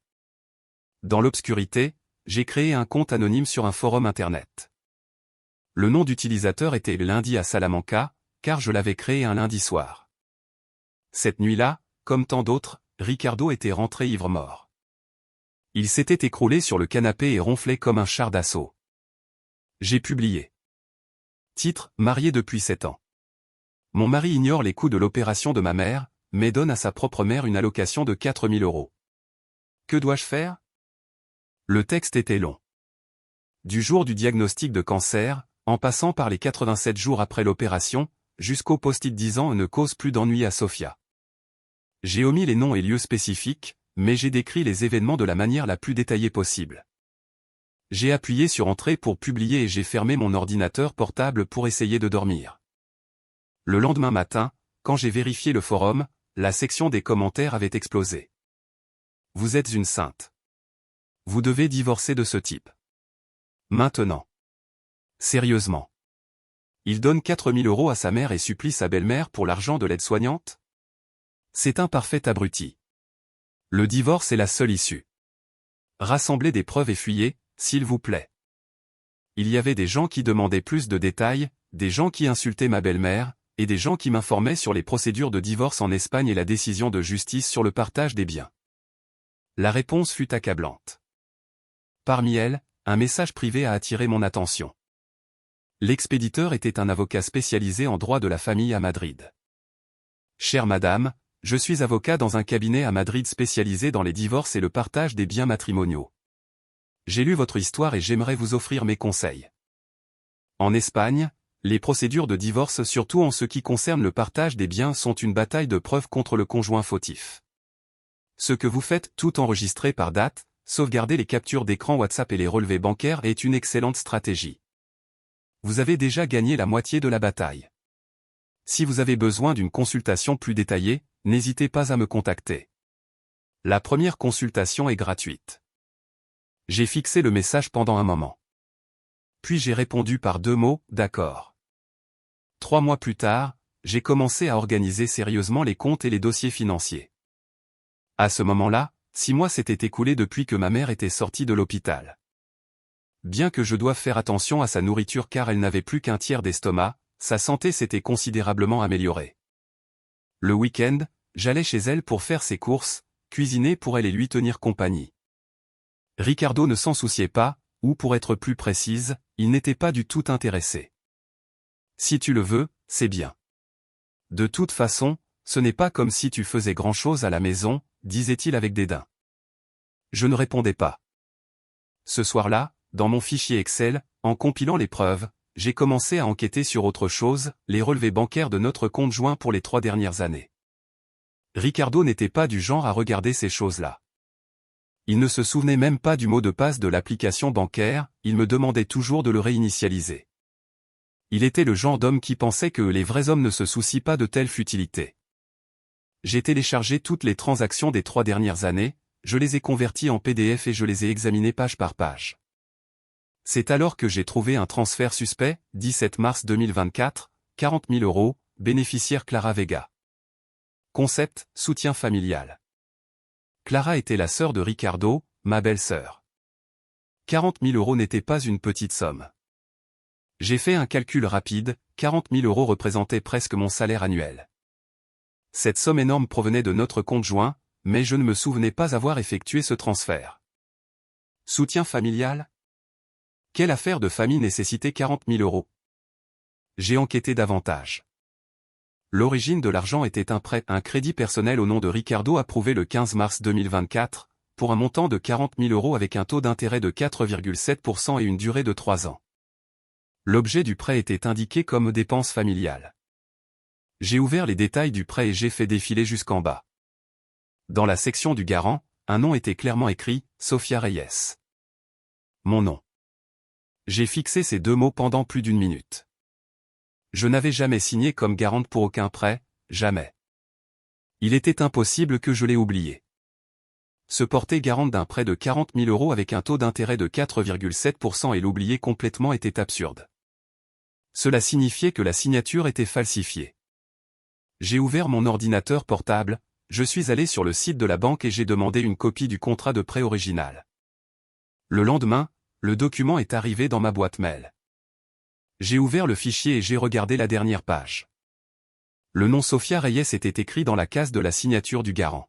[SPEAKER 1] Dans l'obscurité, j'ai créé un compte anonyme sur un forum internet. Le nom d'utilisateur était Lundi à Salamanca, car je l'avais créé un lundi soir. Cette nuit-là, comme tant d'autres, Ricardo était rentré ivre-mort. Il s'était écroulé sur le canapé et ronflait comme un char d'assaut. J'ai publié. Titre, marié depuis 7 ans. Mon mari ignore les coûts de l'opération de ma mère, mais donne à sa propre mère une allocation de 4 000 €. Que dois-je faire? Le texte était long. Du jour du diagnostic de cancer, en passant par les 87 jours après l'opération, jusqu'au post-it disant « Ne cause plus d'ennui à Sophia ». J'ai omis les noms et lieux spécifiques, mais j'ai décrit les événements de la manière la plus détaillée possible. J'ai appuyé sur Entrée pour publier et j'ai fermé mon ordinateur portable pour essayer de dormir. Le lendemain matin, quand j'ai vérifié le forum, la section des commentaires avait explosé. Vous êtes une sainte. Vous devez divorcer de ce type. Maintenant. Sérieusement. Il donne 4 000 € à sa mère et supplie sa belle-mère pour l'argent de l'aide-soignante? C'est un parfait abruti. Le divorce est la seule issue. Rassemblez des preuves et fuyez, s'il vous plaît. Il y avait des gens qui demandaient plus de détails, des gens qui insultaient ma belle-mère, et des gens qui m'informaient sur les procédures de divorce en Espagne et la décision de justice sur le partage des biens. La réponse fut accablante. Parmi elles, un message privé a attiré mon attention. L'expéditeur était un avocat spécialisé en droit de la famille à Madrid. Chère madame, je suis avocat dans un cabinet à Madrid spécialisé dans les divorces et le partage des biens matrimoniaux. J'ai lu votre histoire et j'aimerais vous offrir mes conseils. En Espagne, les procédures de divorce, surtout en ce qui concerne le partage des biens, sont une bataille de preuves contre le conjoint fautif. Ce que vous faites, tout enregistré par date, sauvegarder les captures d'écran WhatsApp et les relevés bancaires est une excellente stratégie. Vous avez déjà gagné la moitié de la bataille. Si vous avez besoin d'une consultation plus détaillée, n'hésitez pas à me contacter. La première consultation est gratuite. J'ai fixé le message pendant un moment. Puis j'ai répondu par 2 mots, d'accord. 3 mois plus tard, j'ai commencé à organiser sérieusement les comptes et les dossiers financiers. À ce moment-là, 6 mois s'étaient écoulés depuis que ma mère était sortie de l'hôpital. Bien que je doive faire attention à sa nourriture car elle n'avait plus qu'un tiers d'estomac, sa santé s'était considérablement améliorée. Le week-end, j'allais chez elle pour faire ses courses, cuisiner pour elle et lui tenir compagnie. Ricardo ne s'en souciait pas, ou pour être plus précise, il n'était pas du tout intéressé. Si tu le veux, c'est bien. De toute façon, ce n'est pas comme si tu faisais grand-chose à la maison, disait-il avec dédain. Je ne répondais pas. Ce soir-là, dans mon fichier Excel, en compilant les preuves, j'ai commencé à enquêter sur autre chose, les relevés bancaires de notre compte joint pour les 3 dernières années. Ricardo n'était pas du genre à regarder ces choses-là. Il ne se souvenait même pas du mot de passe de l'application bancaire, il me demandait toujours de le réinitialiser. Il était le genre d'homme qui pensait que les vrais hommes ne se soucient pas de telles futilités. J'ai téléchargé toutes les transactions des 3 dernières années, je les ai converties en PDF et je les ai examinées page par page. C'est alors que j'ai trouvé un transfert suspect, 17 mars 2024, 40 000 €, bénéficiaire Clara Vega. Concept, soutien familial. Clara était la sœur de Ricardo, ma belle-sœur. 40 000 € n'était pas une petite somme. J'ai fait un calcul rapide, 40 000 € représentaient presque mon salaire annuel. Cette somme énorme provenait de notre compte joint, mais je ne me souvenais pas avoir effectué ce transfert. Soutien familial ? Quelle affaire de famille nécessitait 40 000 €? J'ai enquêté davantage. L'origine de l'argent était un crédit personnel au nom de Ricardo approuvé le 15 mars 2024, pour un montant de 40 000 € avec un taux d'intérêt de 4,7% et une durée de 3 ans. L'objet du prêt était indiqué comme dépense familiale. J'ai ouvert les détails du prêt et j'ai fait défiler jusqu'en bas. Dans la section du garant, un nom était clairement écrit, Sofia Reyes. Mon nom. J'ai fixé ces 2 mots pendant plus d'1 minute. Je n'avais jamais signé comme garante pour aucun prêt, jamais. Il était impossible que je l'ai oublié. Se porter garante d'un prêt de 40 000 € avec un taux d'intérêt de 4,7% et l'oublier complètement était absurde. Cela signifiait que la signature était falsifiée. J'ai ouvert mon ordinateur portable, je suis allé sur le site de la banque et j'ai demandé une copie du contrat de prêt original. Le lendemain, le document est arrivé dans ma boîte mail. J'ai ouvert le fichier et j'ai regardé la dernière page. Le nom Sofia Reyes était écrit dans la case de la signature du garant.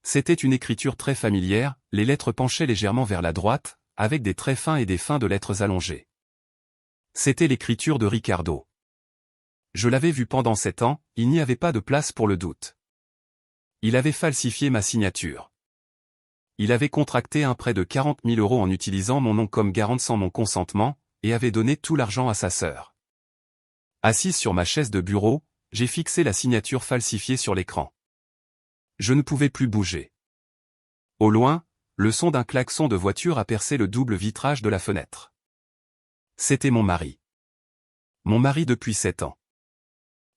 [SPEAKER 1] C'était une écriture très familière, les lettres penchaient légèrement vers la droite, avec des traits fins et des fins de lettres allongées. C'était l'écriture de Ricardo. Je l'avais vu pendant 7 ans, il n'y avait pas de place pour le doute. Il avait falsifié ma signature. Il avait contracté un prêt de 40 000 € en utilisant mon nom comme garante sans mon consentement, et avait donné tout l'argent à sa sœur. Assise sur ma chaise de bureau, j'ai fixé la signature falsifiée sur l'écran. Je ne pouvais plus bouger. Au loin, le son d'un klaxon de voiture a percé le double vitrage de la fenêtre. C'était mon mari. Mon mari depuis 7 ans.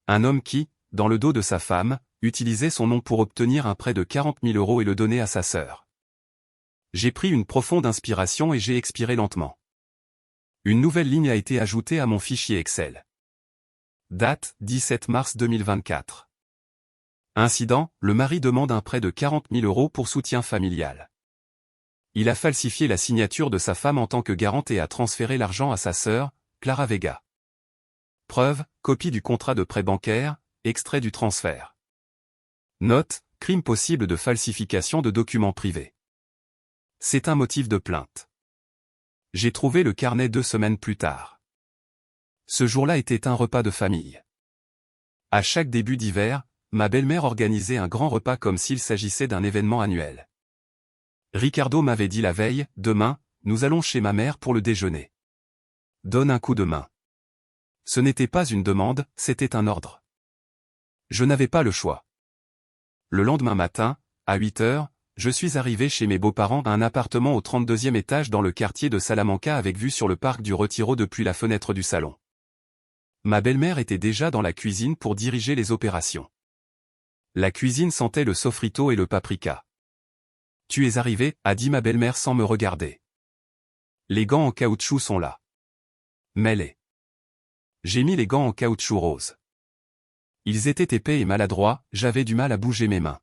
[SPEAKER 1] Un homme qui, dans le dos de sa femme, utilisait son nom pour obtenir un prêt de 40 000 € et le donner à sa sœur. J'ai pris une profonde inspiration et j'ai expiré lentement. Une nouvelle ligne a été ajoutée à mon fichier Excel. Date, 17 mars 2024. Incident, le mari demande un prêt de 40 000 € pour soutien familial. Il a falsifié la signature de sa femme en tant que garante et a transféré l'argent à sa sœur, Clara Vega. Preuve, copie du contrat de prêt bancaire, extrait du transfert. Note, crime possible de falsification de documents privés. C'est un motif de plainte. J'ai trouvé le carnet 2 semaines plus tard. Ce jour-là était un repas de famille. À chaque début d'hiver, ma belle-mère organisait un grand repas comme s'il s'agissait d'un événement annuel. Ricardo m'avait dit la veille, demain, nous allons chez ma mère pour le déjeuner. Donne un coup de main. Ce n'était pas une demande, c'était un ordre. Je n'avais pas le choix. Le lendemain matin, à 8 heures, je suis arrivé chez mes beaux-parents à un appartement au 32e étage dans le quartier de Salamanca avec vue sur le parc du Retiro depuis la fenêtre du salon. Ma belle-mère était déjà dans la cuisine pour diriger les opérations. La cuisine sentait le sofrito et le paprika. « Tu es arrivé » a dit ma belle-mère sans me regarder. Les gants en caoutchouc sont là. Mets-les. J'ai mis les gants en caoutchouc rose. Ils étaient épais et maladroits, j'avais du mal à bouger mes mains.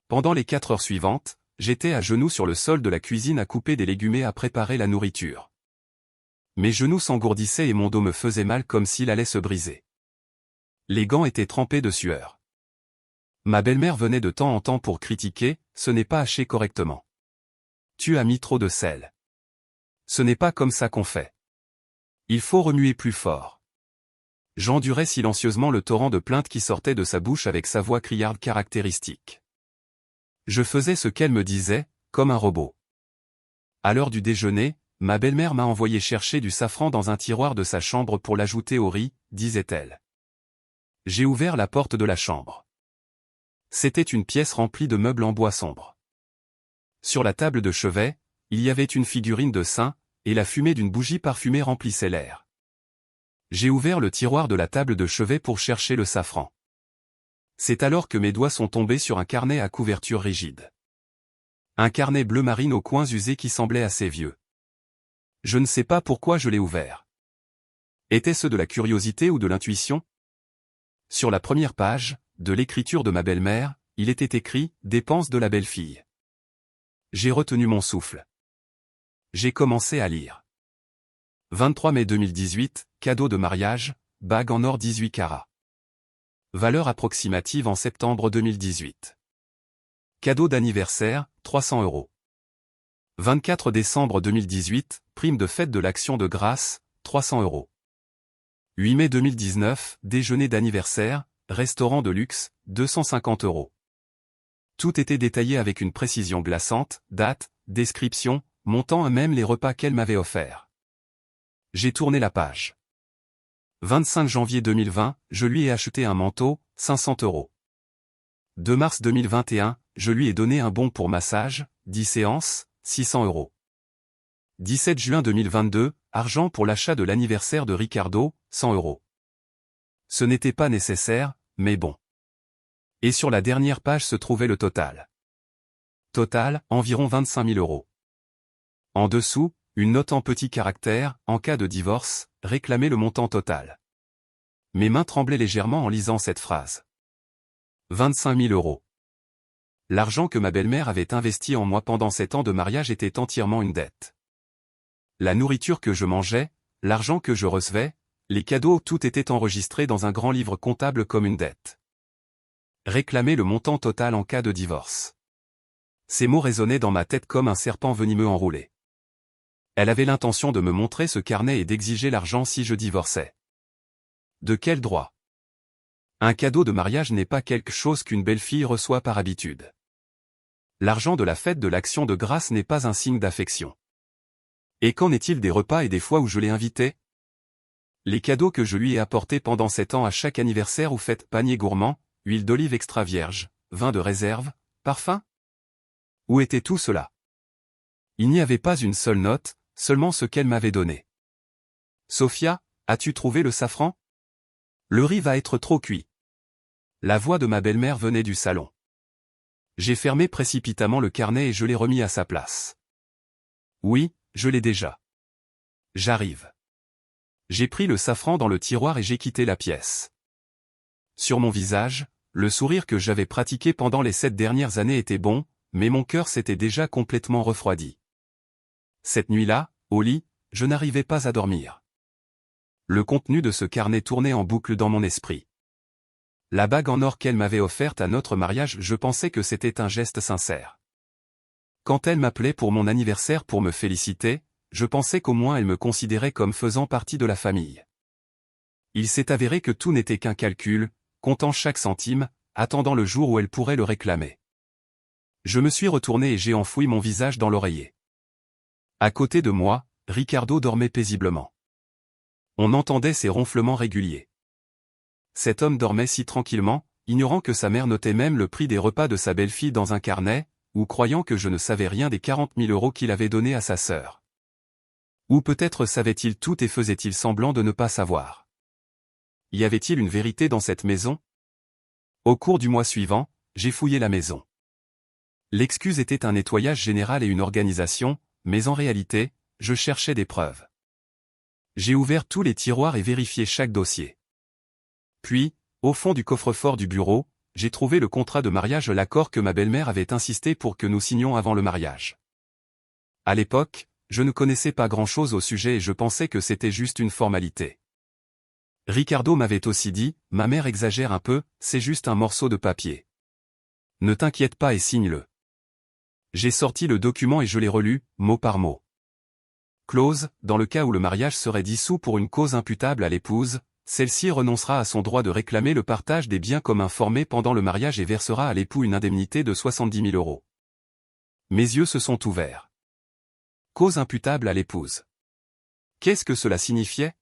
[SPEAKER 1] Pendant les 4 heures suivantes, j'étais à genoux sur le sol de la cuisine à couper des légumes et à préparer la nourriture. Mes genoux s'engourdissaient et mon dos me faisait mal comme s'il allait se briser. Les gants étaient trempés de sueur. Ma belle-mère venait de temps en temps pour critiquer, ce n'est pas haché correctement. Tu as mis trop de sel. Ce n'est pas comme ça qu'on fait. Il faut remuer plus fort. J'endurais silencieusement le torrent de plaintes qui sortait de sa bouche avec sa voix criarde caractéristique. Je faisais ce qu'elle me disait, comme un robot. À l'heure du déjeuner, ma belle-mère m'a envoyé chercher du safran dans un tiroir de sa chambre pour l'ajouter au riz, disait-elle. J'ai ouvert la porte de la chambre. C'était une pièce remplie de meubles en bois sombre. Sur la table de chevet, il y avait une figurine de saint, et la fumée d'une bougie parfumée remplissait l'air. J'ai ouvert le tiroir de la table de chevet pour chercher le safran. C'est alors que mes doigts sont tombés sur un carnet à couverture rigide. Un carnet bleu marine aux coins usés qui semblait assez vieux. Je ne sais pas pourquoi je l'ai ouvert. Était-ce de la curiosité ou de l'intuition? Sur la première page, de l'écriture de ma belle-mère, il était écrit « Dépenses de la belle-fille ». J'ai retenu mon souffle. J'ai commencé à lire. 23 mai 2018, cadeau de mariage, bague en or 18 carats. Valeur approximative en septembre 2018. Cadeau d'anniversaire, 300 €. 24 décembre 2018, prime de fête de l'Action de grâce, 300 €. 8 mai 2019, déjeuner d'anniversaire, restaurant de luxe, 250 €. Tout était détaillé avec une précision glaçante, date, description, montant et même les repas qu'elle m'avait offerts. J'ai tourné la page. 25 janvier 2020, je lui ai acheté un manteau, 500 €. 2 mars 2021, je lui ai donné un bon pour massage, 10 séances, 600 €. 17 juin 2022, argent pour l'achat de l'anniversaire de Ricardo, 100 €. Ce n'était pas nécessaire, mais bon. Et sur la dernière page se trouvait le total. Total, environ 25 000 €. En dessous, une note en petits caractères, en cas de divorce, réclamait le montant total. Mes mains tremblaient légèrement en lisant cette phrase. 25 000 €. L'argent que ma belle-mère avait investi en moi pendant 7 ans de mariage était entièrement une dette. La nourriture que je mangeais, l'argent que je recevais, les cadeaux, tout était enregistré dans un grand livre comptable comme une dette. Réclamer le montant total en cas de divorce. Ces mots résonnaient dans ma tête comme un serpent venimeux enroulé. Elle avait l'intention de me montrer ce carnet et d'exiger l'argent si je divorçais. De quel droit? Un cadeau de mariage n'est pas quelque chose qu'une belle-fille reçoit par habitude. L'argent de la fête de l'Action de grâce n'est pas un signe d'affection. Et qu'en est-il des repas et des fois où je l'ai invité? Les cadeaux que je lui ai apportés pendant 7 ans à chaque anniversaire ou fête, panier gourmand, huile d'olive extra vierge, vin de réserve, parfum? Où était tout cela? Il n'y avait pas une seule note, seulement ce qu'elle m'avait donné. Sophia, as-tu trouvé le safran? Le riz va être trop cuit. La voix de ma belle-mère venait du salon. J'ai fermé précipitamment le carnet et je l'ai remis à sa place. Oui, je l'ai déjà. J'arrive. J'ai pris le safran dans le tiroir et j'ai quitté la pièce. Sur mon visage, le sourire que j'avais pratiqué pendant les 7 dernières années était bon, mais mon cœur s'était déjà complètement refroidi. Cette nuit-là, au lit, je n'arrivais pas à dormir. Le contenu de ce carnet tournait en boucle dans mon esprit. La bague en or qu'elle m'avait offerte à notre mariage, je pensais que c'était un geste sincère. Quand elle m'appelait pour mon anniversaire pour me féliciter, je pensais qu'au moins elle me considérait comme faisant partie de la famille. Il s'est avéré que tout n'était qu'un calcul, comptant chaque centime, attendant le jour où elle pourrait le réclamer. Je me suis retourné et j'ai enfoui mon visage dans l'oreiller. À côté de moi, Ricardo dormait paisiblement. On entendait ses ronflements réguliers. Cet homme dormait si tranquillement, ignorant que sa mère notait même le prix des repas de sa belle-fille dans un carnet, ou croyant que je ne savais rien des 40 000 € qu'il avait donnés à sa sœur. Ou peut-être savait-il tout et faisait-il semblant de ne pas savoir. Y avait-il une vérité dans cette maison? Au cours du mois suivant, j'ai fouillé la maison. L'excuse était un nettoyage général et une organisation, mais en réalité, je cherchais des preuves. J'ai ouvert tous les tiroirs et vérifié chaque dossier. Puis, au fond du coffre-fort du bureau, j'ai trouvé le contrat de mariage, l'accord que ma belle-mère avait insisté pour que nous signions avant le mariage. À l'époque, je ne connaissais pas grand-chose au sujet et je pensais que c'était juste une formalité. Ricardo m'avait aussi dit, ma mère exagère un peu, c'est juste un morceau de papier. Ne t'inquiète pas et signe-le. J'ai sorti le document et je l'ai relu, mot par mot. Clause, dans le cas où le mariage serait dissous pour une cause imputable à l'épouse, celle-ci renoncera à son droit de réclamer le partage des biens communs formés pendant le mariage et versera à l'époux une indemnité de 70 000 euros. Mes yeux se sont ouverts. Cause imputable à l'épouse. Qu'est-ce que cela signifiait?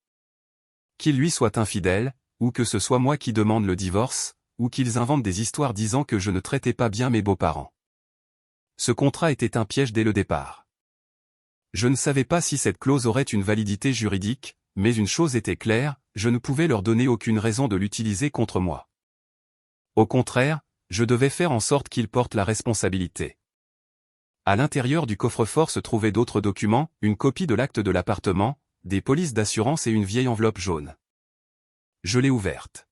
[SPEAKER 1] Qu'il lui soit infidèle, ou que ce soit moi qui demande le divorce, ou qu'ils inventent des histoires disant que je ne traitais pas bien mes beaux-parents. Ce contrat était un piège dès le départ. Je ne savais pas si cette clause aurait une validité juridique, mais une chose était claire, je ne pouvais leur donner aucune raison de l'utiliser contre moi. Au contraire, je devais faire en sorte qu'ils portent la responsabilité. À l'intérieur du coffre-fort se trouvaient d'autres documents, une copie de l'acte de l'appartement, des polices d'assurance et une vieille enveloppe jaune. Je l'ai ouverte.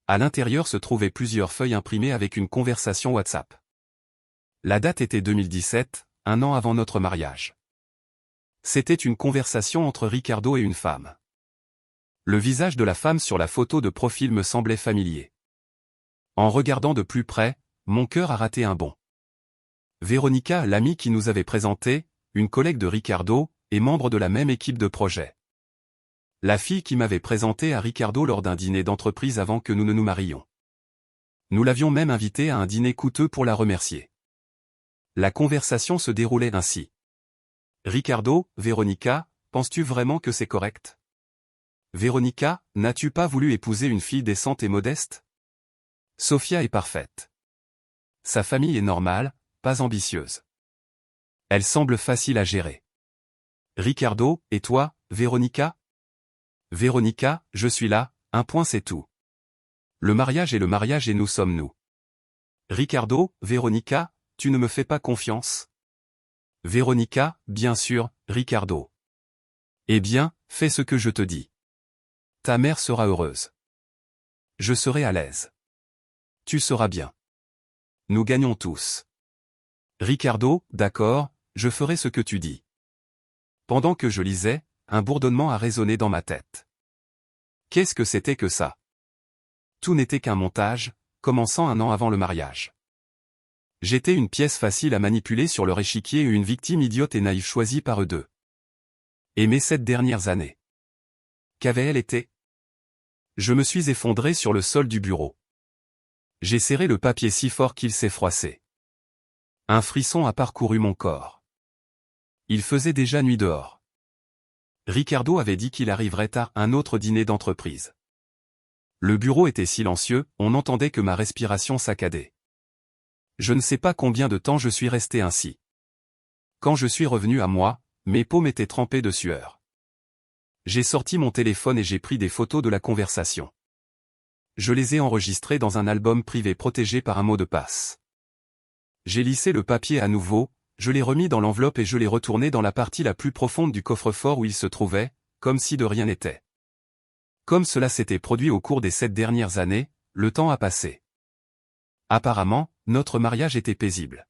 [SPEAKER 1] À l'intérieur se trouvaient plusieurs feuilles imprimées avec une conversation WhatsApp. La date était 2017, un an avant notre mariage. C'était une conversation entre Ricardo et une femme. Le visage de la femme sur la photo de profil me semblait familier. En regardant de plus près, mon cœur a raté un bond. Véronica, l'amie qui nous avait présenté, une collègue de Ricardo, et membre de la même équipe de projet. La fille qui m'avait présenté à Ricardo lors d'un dîner d'entreprise avant que nous ne nous marions. Nous l'avions même invitée à un dîner coûteux pour la remercier. La conversation se déroulait ainsi. Ricardo, Véronica, penses-tu vraiment que c'est correct? Véronica, n'as-tu pas voulu épouser une fille décente et modeste? Sophia est parfaite. Sa famille est normale, pas ambitieuse. Elle semble facile à gérer. Ricardo, et toi, Véronica? Véronica, je suis là, un point c'est tout. Le mariage est le mariage et nous sommes nous. Ricardo, Véronica, tu ne me fais pas confiance? Véronica, bien sûr, Ricardo. Eh bien, fais ce que je te dis. Ta mère sera heureuse. Je serai à l'aise. Tu seras bien. Nous gagnons tous. Ricardo, d'accord, je ferai ce que tu dis. Pendant que je lisais, un bourdonnement a résonné dans ma tête. Qu'est-ce que c'était que ça? Tout n'était qu'un montage, commençant un an avant le mariage. J'étais une pièce facile à manipuler sur leur échiquier et une victime idiote et naïve choisie par eux deux. Et mes 7 dernières années. Qu'avait-elle été? Je me suis effondré sur le sol du bureau. J'ai serré le papier si fort qu'il s'est froissé. Un frisson a parcouru mon corps. Il faisait déjà nuit dehors. Ricardo avait dit qu'il arriverait à un autre dîner d'entreprise. Le bureau était silencieux, on n'entendait que ma respiration saccadée. Je ne sais pas combien de temps je suis resté ainsi. Quand je suis revenu à moi, mes paumes étaient trempées de sueur. J'ai sorti mon téléphone et j'ai pris des photos de la conversation. Je les ai enregistrées dans un album privé protégé par un mot de passe. J'ai lissé le papier à nouveau, je l'ai remis dans l'enveloppe et je l'ai retourné dans la partie la plus profonde du coffre-fort où il se trouvait, comme si de rien n'était. Comme cela s'était produit au cours des 7 dernières années, le temps a passé. Apparemment, notre mariage était paisible.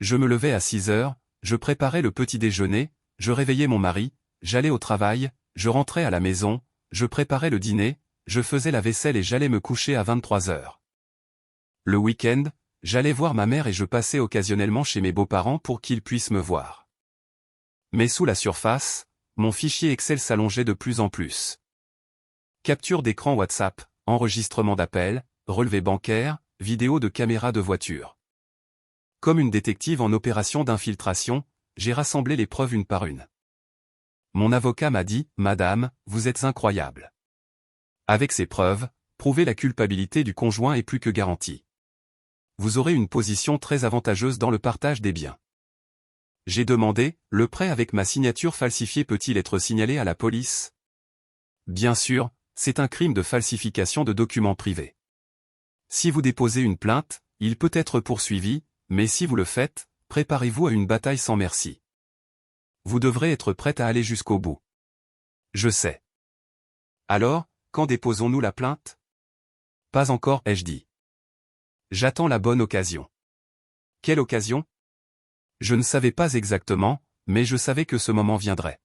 [SPEAKER 1] Je me levais à 6 heures, je préparais le petit déjeuner, je réveillais mon mari, j'allais au travail, je rentrais à la maison, je préparais le dîner, je faisais la vaisselle et j'allais me coucher à 23 heures. Le week-end, j'allais voir ma mère et je passais occasionnellement chez mes beaux-parents pour qu'ils puissent me voir. Mais sous la surface, mon fichier Excel s'allongeait de plus en plus. Capture d'écran WhatsApp, enregistrement d'appels, relevé bancaire, vidéo de caméra de voiture. Comme une détective en opération d'infiltration, j'ai rassemblé les preuves une par une. Mon avocat m'a dit, « Madame, vous êtes incroyable. » Avec ces preuves, prouver la culpabilité du conjoint est plus que garanti. Vous aurez une position très avantageuse dans le partage des biens. J'ai demandé, le prêt avec ma signature falsifiée peut-il être signalé à la police? Bien sûr, c'est un crime de falsification de documents privés. Si vous déposez une plainte, il peut être poursuivi, mais si vous le faites, préparez-vous à une bataille sans merci. Vous devrez être prête à aller jusqu'au bout. Je sais. Alors, quand déposons-nous la plainte? Pas encore, ai-je dit. J'attends la bonne occasion. Quelle occasion? Je ne savais pas exactement, mais je savais que ce moment viendrait.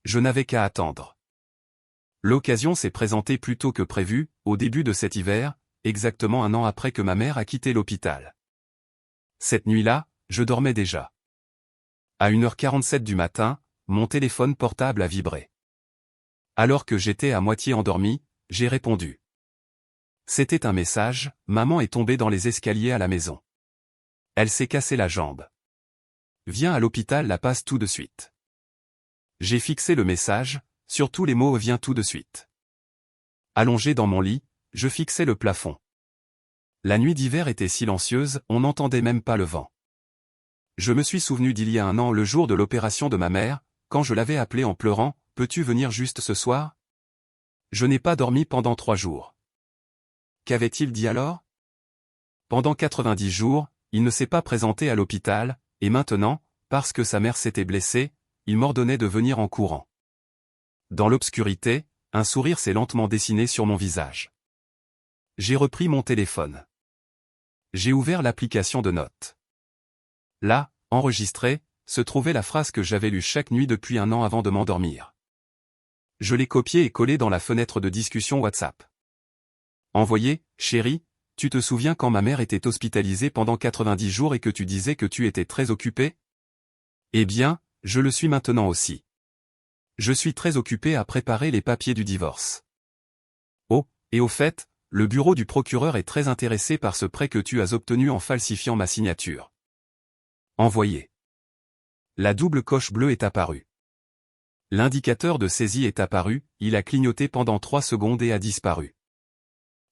[SPEAKER 1] Je n'avais qu'à attendre. L'occasion s'est présentée plus tôt que prévu, au début de cet hiver, exactement 1 an après que ma mère a quitté l'hôpital. Cette nuit-là, je dormais déjà. À 1h47 du matin, mon téléphone portable a vibré. Alors que j'étais à moitié endormi, j'ai répondu. C'était un message, maman est tombée dans les escaliers à la maison. Elle s'est cassé la jambe. Viens à l'hôpital, la passe tout de suite. J'ai fixé le message, sur tous les mots viens tout de suite. Allongé dans mon lit, je fixais le plafond. La nuit d'hiver était silencieuse, on n'entendait même pas le vent. Je me suis souvenu d'il y a 1 an, le jour de l'opération de ma mère, quand je l'avais appelé en pleurant, « Peux-tu venir juste ce soir ?» Je n'ai pas dormi pendant 3 jours. Qu'avait-il dit alors? Pendant 90 jours, il ne s'est pas présenté à l'hôpital, et maintenant, parce que sa mère s'était blessée, il m'ordonnait de venir en courant. Dans l'obscurité, un sourire s'est lentement dessiné sur mon visage. J'ai repris mon téléphone. J'ai ouvert l'application de notes. Là, enregistrée, se trouvait la phrase que j'avais lue chaque nuit depuis 1 an avant de m'endormir. Je l'ai copiée et collée dans la fenêtre de discussion WhatsApp. Envoyé, chérie, tu te souviens quand ma mère était hospitalisée pendant 90 jours et que tu disais que tu étais très occupé? Eh bien, je le suis maintenant aussi. Je suis très occupé à préparer les papiers du divorce. Oh, et au fait, le bureau du procureur est très intéressé par ce prêt que tu as obtenu en falsifiant ma signature. Envoyé. La double coche bleue est apparue. L'indicateur de saisie est apparu, il a clignoté pendant 3 secondes et a disparu.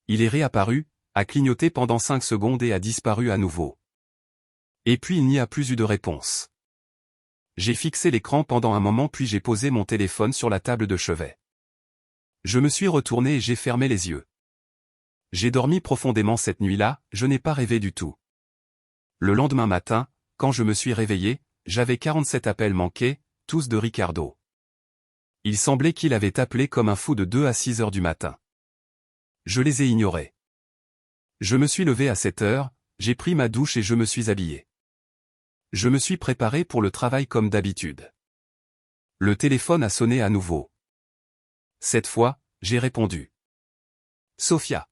[SPEAKER 1] Il est réapparu, a clignoté pendant 5 secondes et a disparu à nouveau. Et puis il n'y a plus eu de réponse. J'ai fixé l'écran pendant un moment puis j'ai posé mon téléphone sur la table de chevet. Je me suis retourné et j'ai fermé les yeux. J'ai dormi profondément cette nuit-là, je n'ai pas rêvé du tout. Le lendemain matin, quand je me suis réveillé, j'avais 47 appels manqués, tous de Ricardo. Il semblait qu'il avait appelé comme un fou de 2 à 6 heures du matin. Je les ai ignorés. Je me suis levé à 7 heures, j'ai pris ma douche et je me suis habillé. Je me suis préparé pour le travail comme d'habitude. Le téléphone a sonné à nouveau. Cette fois, j'ai répondu. Sophia.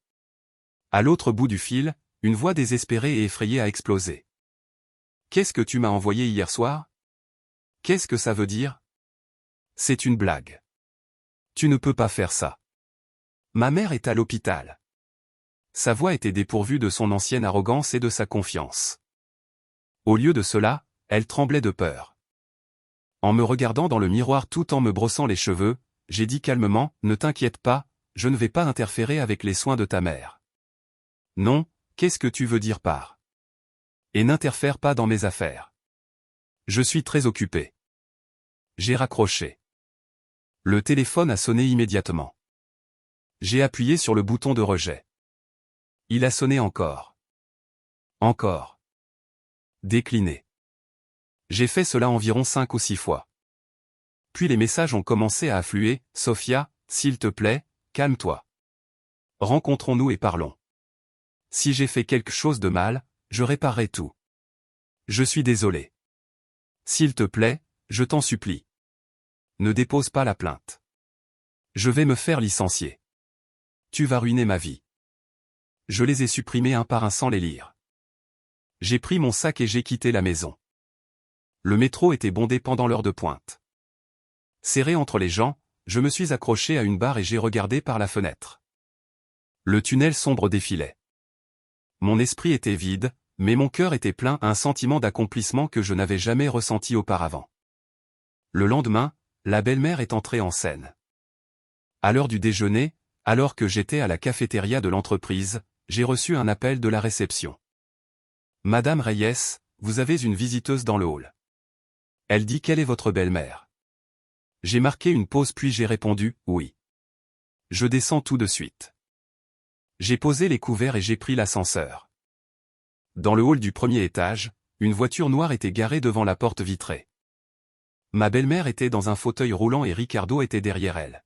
[SPEAKER 1] À l'autre bout du fil, une voix désespérée et effrayée a explosé. Qu'est-ce que tu m'as envoyé hier soir? Qu'est-ce que ça veut dire? C'est une blague. Tu ne peux pas faire ça. Ma mère est à l'hôpital. Sa voix était dépourvue de son ancienne arrogance et de sa confiance. Au lieu de cela, elle tremblait de peur. En me regardant dans le miroir tout en me brossant les cheveux, j'ai dit calmement, « Ne t'inquiète pas, je ne vais pas interférer avec les soins de ta mère. » Non, qu'est-ce que tu veux dire par? Et n'interfère pas dans mes affaires. Je suis très occupé. J'ai raccroché. Le téléphone a sonné immédiatement. J'ai appuyé sur le bouton de rejet. Il a sonné encore. Encore. Décliné. J'ai fait cela environ 5 ou 6 fois. Puis les messages ont commencé à affluer, « Sophia, s'il te plaît, calme-toi. Rencontrons-nous et parlons. Si j'ai fait quelque chose de mal, je réparerai tout. Je suis désolé. S'il te plaît, je t'en supplie. Ne dépose pas la plainte. Je vais me faire licencier. Tu vas ruiner ma vie. » Je les ai supprimés un par un sans les lire. J'ai pris mon sac et j'ai quitté la maison. Le métro était bondé pendant l'heure de pointe. Serré entre les gens, je me suis accroché à une barre et j'ai regardé par la fenêtre. Le tunnel sombre défilait. Mon esprit était vide, mais mon cœur était plein d'un sentiment d'accomplissement que je n'avais jamais ressenti auparavant. Le lendemain, la belle-mère est entrée en scène. À l'heure du déjeuner, alors que j'étais à la cafétéria de l'entreprise, j'ai reçu un appel de la réception. « Madame Reyes, vous avez une visiteuse dans le hall. Elle dit quelle est votre belle-mère. » J'ai marqué une pause puis j'ai répondu « Oui. » Je descends tout de suite. J'ai posé les couverts et j'ai pris l'ascenseur. Dans le hall du premier étage, une voiture noire était garée devant la porte vitrée. Ma belle-mère était dans un fauteuil roulant et Ricardo était derrière elle.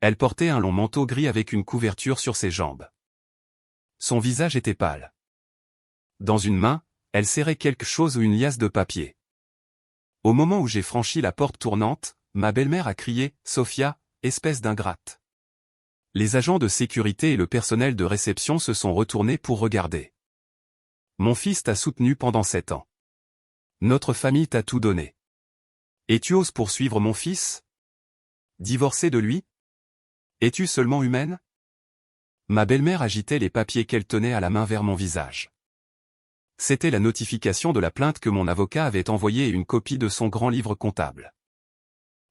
[SPEAKER 1] Elle portait un long manteau gris avec une couverture sur ses jambes. Son visage était pâle. Dans une main, elle serrait quelque chose ou une liasse de papier. Au moment où j'ai franchi la porte tournante, ma belle-mère a crié « Sophia, espèce d'ingrate. Les agents de sécurité et le personnel de réception se sont retournés pour regarder. Mon fils t'a soutenu pendant 7 ans. Notre famille t'a tout donné. Et tu oses poursuivre mon fils? Divorcer de lui? Es-tu seulement humaine? Ma belle-mère agitait les papiers qu'elle tenait à la main vers mon visage. C'était la notification de la plainte que mon avocat avait envoyée et une copie de son grand livre comptable.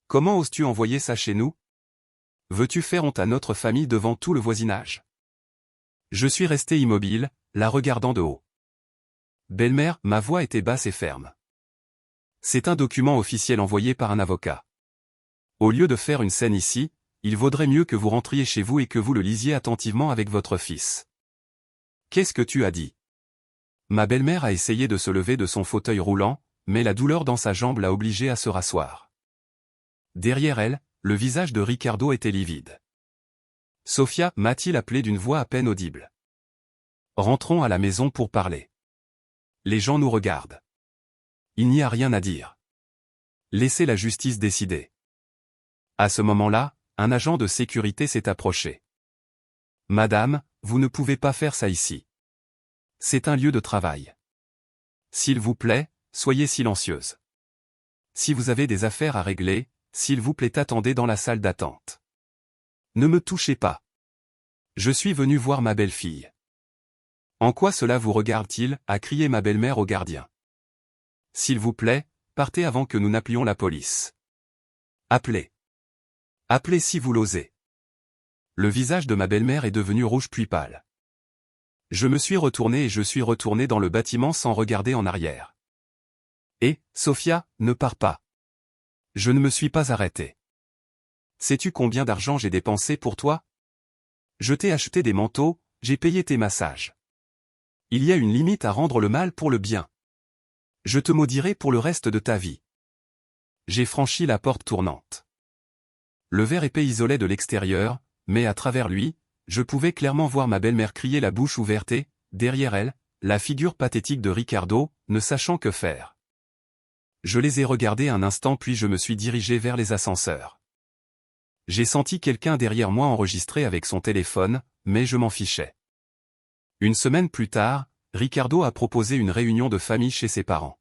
[SPEAKER 1] Comment oses-tu envoyer ça chez nous? Veux-tu faire honte à notre famille devant tout le voisinage? Je suis resté immobile, la regardant de haut. Belle-mère, ma voix était basse et ferme. C'est un document officiel envoyé par un avocat. Au lieu de faire une scène ici, il vaudrait mieux que vous rentriez chez vous et que vous le lisiez attentivement avec votre fils. Qu'est-ce que tu as dit? Ma belle-mère a essayé de se lever de son fauteuil roulant, mais la douleur dans sa jambe l'a obligée à se rasseoir. Derrière elle, le visage de Ricardo était livide. Sofia, m'a-t-il appelé d'une voix à peine audible. Rentrons à la maison pour parler. Les gens nous regardent. Il n'y a rien à dire. Laissez la justice décider. À ce moment-là, un agent de sécurité s'est approché. Madame, vous ne pouvez pas faire ça ici. C'est un lieu de travail. S'il vous plaît, soyez silencieuse. Si vous avez des affaires à régler, s'il vous plaît attendez dans la salle d'attente. Ne me touchez pas. Je suis venu voir ma belle-fille. En quoi cela vous regarde-t-il? A crié ma belle-mère au gardien. S'il vous plaît, partez avant que nous n'appelions la police. Appelez. Appelez si vous l'osez. Le visage de ma belle-mère est devenu rouge puis pâle. Je me suis retourné et je suis retourné dans le bâtiment sans regarder en arrière. Et, Sofia, ne pars pas. Je ne me suis pas arrêté. Sais-tu combien d'argent j'ai dépensé pour toi? Je t'ai acheté des manteaux, j'ai payé tes massages. Il y a une limite à rendre le mal pour le bien. Je te maudirai pour le reste de ta vie. J'ai franchi la porte tournante. Le verre épais isolait de l'extérieur, mais à travers lui, je pouvais clairement voir ma belle-mère crier la bouche ouverte et, derrière elle, la figure pathétique de Ricardo, ne sachant que faire. Je les ai regardés un instant puis je me suis dirigé vers les ascenseurs. J'ai senti quelqu'un derrière moi enregistrer avec son téléphone, mais je m'en fichais. Une semaine plus tard, Ricardo a proposé une réunion de famille chez ses parents.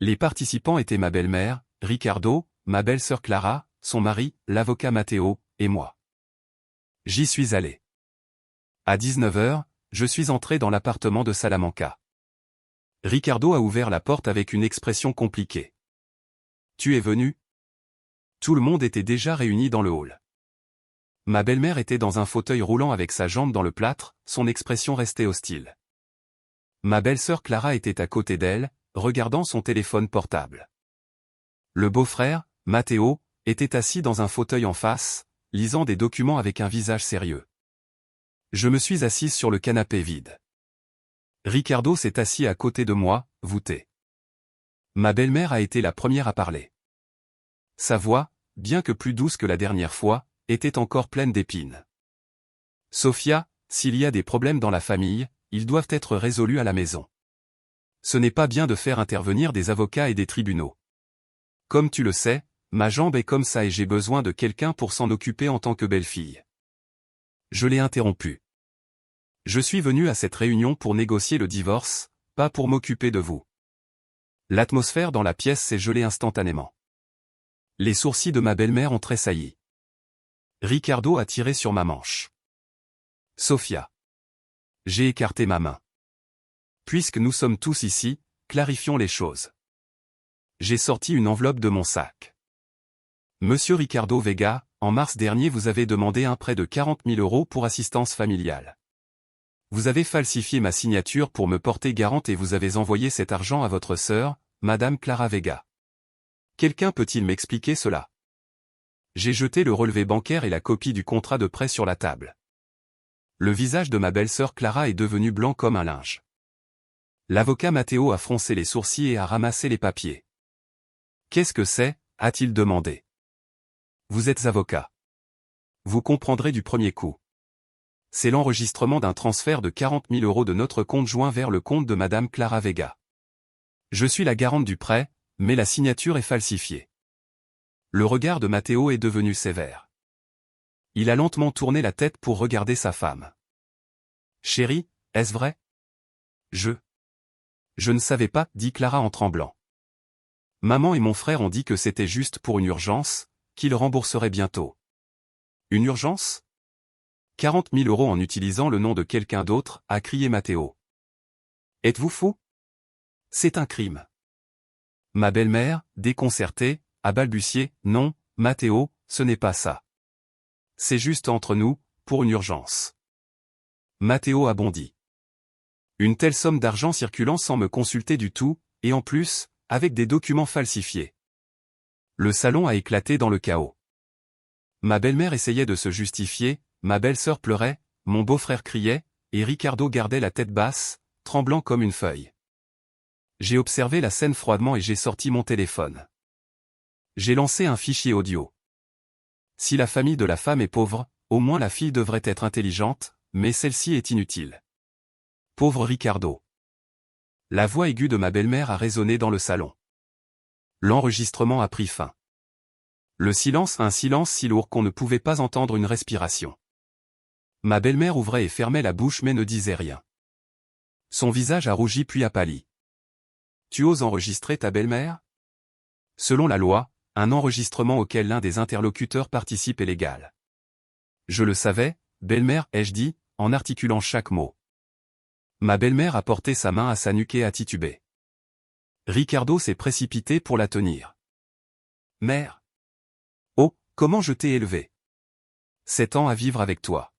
[SPEAKER 1] Les participants étaient ma belle-mère, Ricardo, ma belle-sœur Clara, son mari, l'avocat Matteo, et moi. J'y suis allé. À 19h, je suis entré dans l'appartement de Salamanca. Ricardo a ouvert la porte avec une expression compliquée. Tu es venu? Tout le monde était déjà réuni dans le hall. Ma belle-mère était dans un fauteuil roulant avec sa jambe dans le plâtre, son expression restait hostile. Ma belle-sœur Clara était à côté d'elle, regardant son téléphone portable. Le beau-frère, Matteo, était assis dans un fauteuil en face, lisant des documents avec un visage sérieux. Je me suis assise sur le canapé vide. Ricardo s'est assis à côté de moi, voûté. Ma belle-mère a été la première à parler. Sa voix, bien que plus douce que la dernière fois, était encore pleine d'épines. Sofia, s'il y a des problèmes dans la famille, ils doivent être résolus à la maison. Ce n'est pas bien de faire intervenir des avocats et des tribunaux. Comme tu le sais, ma jambe est comme ça et j'ai besoin de quelqu'un pour s'en occuper en tant que belle-fille. Je l'ai interrompu. Je suis venu à cette réunion pour négocier le divorce, pas pour m'occuper de vous. L'atmosphère dans la pièce s'est gelée instantanément. Les sourcils de ma belle-mère ont tressailli. Ricardo a tiré sur ma manche. Sofia. J'ai écarté ma main. Puisque nous sommes tous ici, clarifions les choses. J'ai sorti une enveloppe de mon sac. Monsieur Ricardo Vega, en mars dernier vous avez demandé un prêt de 40 000 € pour assistance familiale. Vous avez falsifié ma signature pour me porter garante et vous avez envoyé cet argent à votre sœur, Madame Clara Vega. Quelqu'un peut-il m'expliquer cela? J'ai jeté le relevé bancaire et la copie du contrat de prêt sur la table. Le visage de ma belle-sœur Clara est devenu blanc comme un linge. L'avocat Matteo a froncé les sourcils et a ramassé les papiers. Qu'est-ce que c'est? A-t-il demandé. Vous êtes avocat. Vous comprendrez du premier coup. C'est l'enregistrement d'un transfert de 40 000 € de notre compte joint vers le compte de Madame Clara Vega. Je suis la garante du prêt, mais la signature est falsifiée. Le regard de Matteo est devenu sévère. Il a lentement tourné la tête pour regarder sa femme. Chérie, est-ce vrai? Je ne savais pas, dit Clara en tremblant. Maman et mon frère ont dit que c'était juste pour une urgence, qu'ils rembourseraient bientôt. Une urgence? 40 000 € en utilisant le nom de quelqu'un d'autre, a crié Matteo. Êtes-vous fou? C'est un crime. Ma belle-mère, déconcertée, a balbutié, non, Matteo, ce n'est pas ça. C'est juste entre nous, pour une urgence. Matteo a bondi. Une telle somme d'argent circulant sans me consulter du tout, et en plus, avec des documents falsifiés. Le salon a éclaté dans le chaos. Ma belle-mère essayait de se justifier, ma belle-sœur pleurait, mon beau-frère criait, et Ricardo gardait la tête basse, tremblant comme une feuille. J'ai observé la scène froidement et j'ai sorti mon téléphone. J'ai lancé un fichier audio. Si la famille de la femme est pauvre, au moins la fille devrait être intelligente, mais celle-ci est inutile. Pauvre Ricardo. La voix aiguë de ma belle-mère a résonné dans le salon. L'enregistrement a pris fin. Un silence si lourd qu'on ne pouvait pas entendre une respiration. Ma belle-mère ouvrait et fermait la bouche mais ne disait rien. Son visage a rougi puis a pâli. Tu oses enregistrer ta belle-mère? Selon la loi, un enregistrement auquel l'un des interlocuteurs participe est légal. Je le savais, belle-mère, ai-je dit, en articulant chaque mot. Ma belle-mère a porté sa main à sa nuque et a titubé. Ricardo s'est précipité pour la tenir. Mère! Oh, comment je t'ai élevée! 7 ans à vivre avec toi.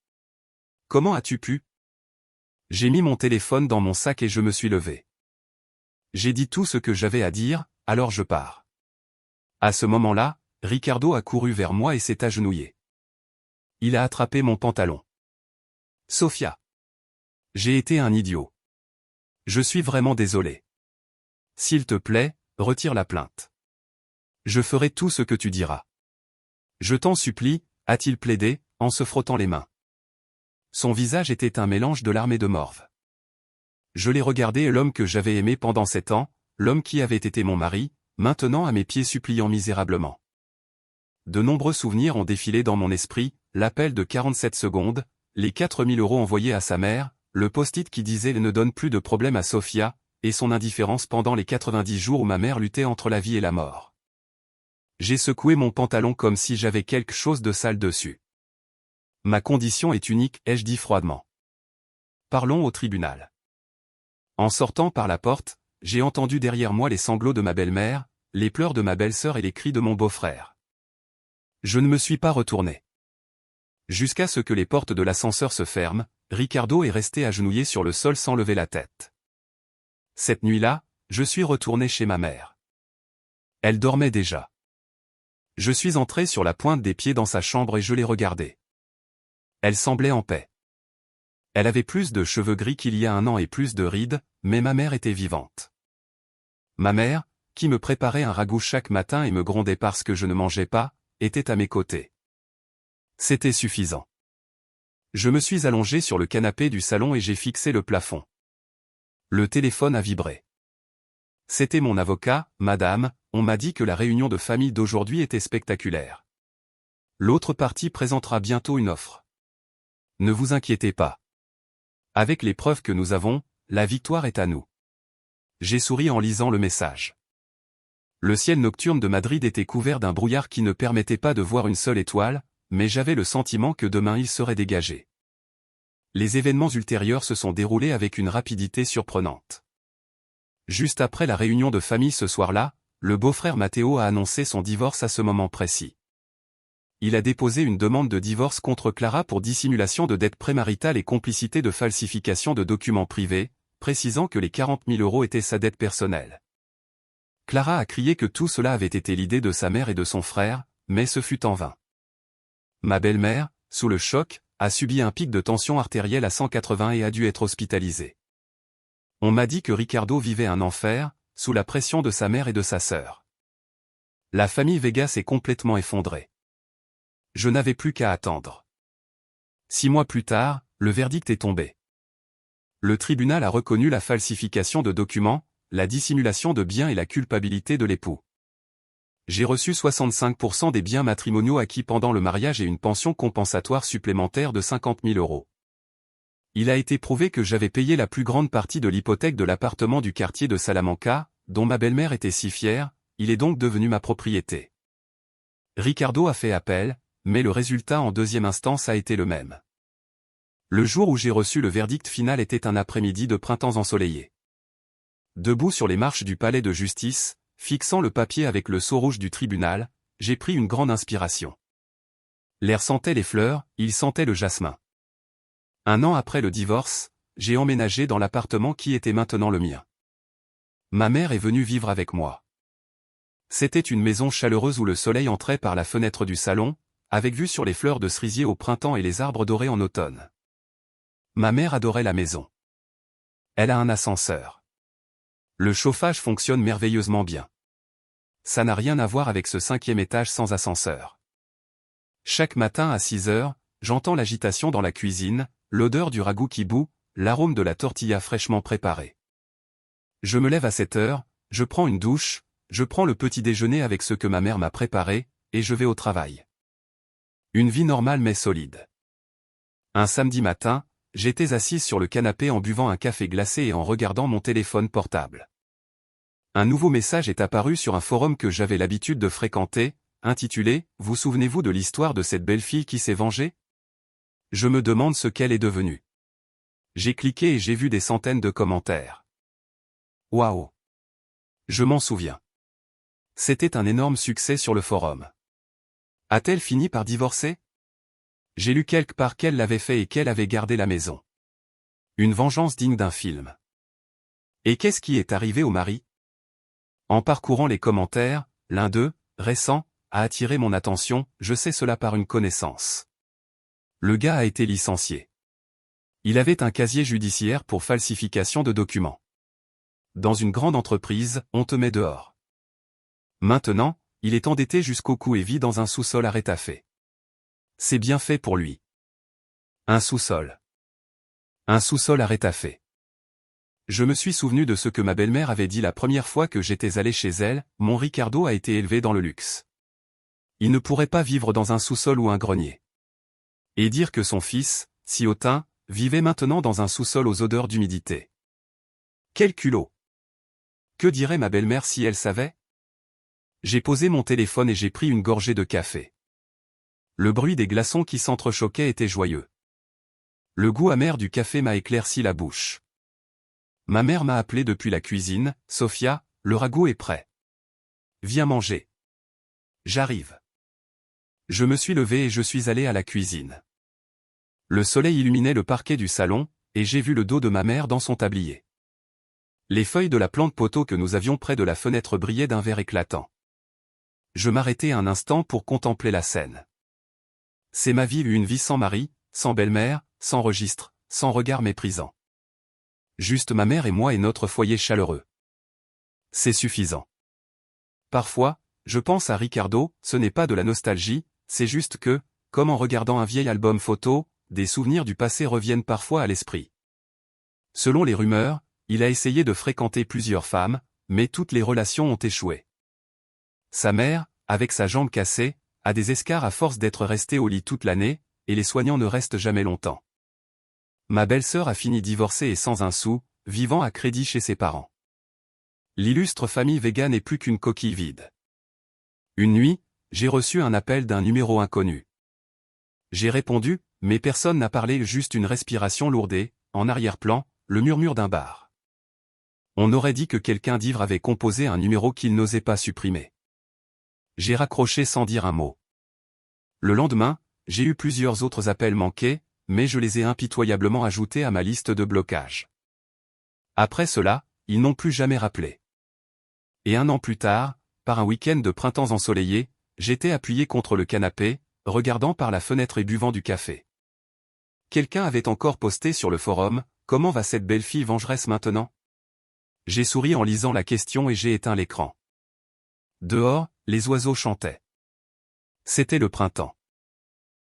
[SPEAKER 1] Comment as-tu pu? J'ai mis mon téléphone dans mon sac et je me suis levé. J'ai dit tout ce que j'avais à dire, alors je pars. À ce moment-là, Ricardo a couru vers moi et s'est agenouillé. Il a attrapé mon pantalon. Sofia. J'ai été un idiot. Je suis vraiment désolé. S'il te plaît, retire la plainte. Je ferai tout ce que tu diras. Je t'en supplie, a-t-il plaidé, en se frottant les mains. Son visage était un mélange de larmes et de morve. Je l'ai regardé et l'homme que j'avais aimé pendant 7 ans, l'homme qui avait été mon mari, maintenant à mes pieds suppliant misérablement. De nombreux souvenirs ont défilé dans mon esprit, l'appel de 47 secondes, les 4 000 € envoyés à sa mère, le post-it qui disait « Ne donne plus de problème à Sofia », et son indifférence pendant les 90 jours où ma mère luttait entre la vie et la mort. J'ai secoué mon pantalon comme si j'avais quelque chose de sale dessus. Ma condition est unique, ai-je dit froidement. Parlons au tribunal. En sortant par la porte, j'ai entendu derrière moi les sanglots de ma belle-mère, les pleurs de ma belle-sœur et les cris de mon beau-frère. Je ne me suis pas retourné. Jusqu'à ce que les portes de l'ascenseur se ferment, Ricardo est resté agenouillé sur le sol sans lever la tête. Cette nuit-là, je suis retourné chez ma mère. Elle dormait déjà. Je suis entré sur la pointe des pieds dans sa chambre et je l'ai regardée. Elle semblait en paix. Elle avait plus de cheveux gris qu'il y a 1 an et plus de rides, mais ma mère était vivante. Ma mère, qui me préparait un ragoût chaque matin et me grondait parce que je ne mangeais pas, était à mes côtés. C'était suffisant. Je me suis allongé sur le canapé du salon et j'ai fixé le plafond. Le téléphone a vibré. C'était mon avocat, madame, on m'a dit que la réunion de famille d'aujourd'hui était spectaculaire. L'autre partie présentera bientôt une offre. Ne vous inquiétez pas. Avec les preuves que nous avons, la victoire est à nous. J'ai souri en lisant le message. Le ciel nocturne de Madrid était couvert d'un brouillard qui ne permettait pas de voir une seule étoile, mais j'avais le sentiment que demain il serait dégagé. Les événements ultérieurs se sont déroulés avec une rapidité surprenante. Juste après la réunion de famille ce soir-là, le beau-frère Matteo a annoncé son divorce à ce moment précis. Il a déposé une demande de divorce contre Clara pour dissimulation de dettes prémaritales et complicité de falsification de documents privés, précisant que les 40 000 € étaient sa dette personnelle. Clara a crié que tout cela avait été l'idée de sa mère et de son frère, mais ce fut en vain. Ma belle-mère, sous le choc, a subi un pic de tension artérielle à 180 et a dû être hospitalisée. On m'a dit que Ricardo vivait un enfer, sous la pression de sa mère et de sa sœur. La famille Vega s'est complètement effondrée. Je n'avais plus qu'à attendre. 6 mois plus tard, le verdict est tombé. Le tribunal a reconnu la falsification de documents, la dissimulation de biens et la culpabilité de l'époux. J'ai reçu 65% des biens matrimoniaux acquis pendant le mariage et une pension compensatoire supplémentaire de 50 000 euros. Il a été prouvé que j'avais payé la plus grande partie de l'hypothèque de l'appartement du quartier de Salamanca, dont ma belle-mère était si fière, il est donc devenu ma propriété. Ricardo a fait appel, mais le résultat en deuxième instance a été le même. Le jour où j'ai reçu le verdict final était un après-midi de printemps ensoleillé. Debout sur les marches du palais de justice, fixant le papier avec le sceau rouge du tribunal, j'ai pris une grande inspiration. L'air sentait les fleurs, il sentait le jasmin. 1 an après le divorce, j'ai emménagé dans l'appartement qui était maintenant le mien. Ma mère est venue vivre avec moi. C'était une maison chaleureuse où le soleil entrait par la fenêtre du salon, avec vue sur les fleurs de cerisier au printemps et les arbres dorés en automne. Ma mère adorait la maison. Elle a un ascenseur. Le chauffage fonctionne merveilleusement bien. Ça n'a rien à voir avec ce 5e étage sans ascenseur. Chaque matin à 6 heures, j'entends l'agitation dans la cuisine, l'odeur du ragoût qui bout, l'arôme de la tortilla fraîchement préparée. Je me lève à 7 heures, je prends une douche, je prends le petit déjeuner avec ce que ma mère m'a préparé, et je vais au travail. Une vie normale mais solide. Un samedi matin, j'étais assise sur le canapé en buvant un café glacé et en regardant mon téléphone portable. Un nouveau message est apparu sur un forum que j'avais l'habitude de fréquenter, intitulé « Vous souvenez-vous de l'histoire de cette belle fille qui s'est vengée ? Je me demande ce qu'elle est devenue. » J'ai cliqué et j'ai vu des centaines de commentaires. Waouh! Je m'en souviens. C'était un énorme succès sur le forum. A-t-elle fini par divorcer? J'ai lu quelque part qu'elle l'avait fait et qu'elle avait gardé la maison. Une vengeance digne d'un film. Et qu'est-ce qui est arrivé au mari? En parcourant les commentaires, l'un d'eux, récent, a attiré mon attention, je sais cela par une connaissance. Le gars a été licencié. Il avait un casier judiciaire pour falsification de documents. Dans une grande entreprise, on te met dehors. Maintenant, il est endetté jusqu'au cou et vit dans un sous-sol à Rétafé. C'est bien fait pour lui. Un sous-sol. Un sous-sol à Rétafé. Je me suis souvenu de ce que ma belle-mère avait dit la première fois que j'étais allé chez elle, mon Ricardo a été élevé dans le luxe. Il ne pourrait pas vivre dans un sous-sol ou un grenier. Et dire que son fils, si hautain, vivait maintenant dans un sous-sol aux odeurs d'humidité. Quel culot! Que dirait ma belle-mère si elle savait? J'ai posé mon téléphone et j'ai pris une gorgée de café. Le bruit des glaçons qui s'entrechoquaient était joyeux. Le goût amer du café m'a éclairci la bouche. Ma mère m'a appelé depuis la cuisine, « Sophia, le ragoût est prêt. Viens manger. » J'arrive. Je me suis levé et je suis allé à la cuisine. Le soleil illuminait le parquet du salon, et j'ai vu le dos de ma mère dans son tablier. Les feuilles de la plante poteau que nous avions près de la fenêtre brillaient d'un vert éclatant. Je m'arrêtai un instant pour contempler la scène. C'est ma vie, une vie sans mari, sans belle-mère, sans registre, sans regard méprisant. Juste ma mère et moi et notre foyer chaleureux. C'est suffisant. Parfois, je pense à Ricardo, ce n'est pas de la nostalgie, c'est juste que, comme en regardant un vieil album photo, des souvenirs du passé reviennent parfois à l'esprit. Selon les rumeurs, il a essayé de fréquenter plusieurs femmes, mais toutes les relations ont échoué. Sa mère, avec sa jambe cassée, a des escarres à force d'être restée au lit toute l'année, et les soignants ne restent jamais longtemps. Ma belle-sœur a fini divorcée et sans un sou, vivant à crédit chez ses parents. L'illustre famille végane n'est plus qu'une coquille vide. Une nuit, j'ai reçu un appel d'un numéro inconnu. J'ai répondu, mais personne n'a parlé, juste une respiration lourdée, en arrière-plan, le murmure d'un bar. On aurait dit que quelqu'un d'ivre avait composé un numéro qu'il n'osait pas supprimer. J'ai raccroché sans dire un mot. Le lendemain, j'ai eu plusieurs autres appels manqués, mais je les ai impitoyablement ajoutés à ma liste de blocage. Après cela, ils n'ont plus jamais rappelé. Et 1 an plus tard, par un week-end de printemps ensoleillé, j'étais appuyé contre le canapé, regardant par la fenêtre et buvant du café. Quelqu'un avait encore posté sur le forum, « Comment va cette belle fille vengeresse maintenant ?» J'ai souri en lisant la question et j'ai éteint l'écran. Dehors, les oiseaux chantaient. C'était le printemps.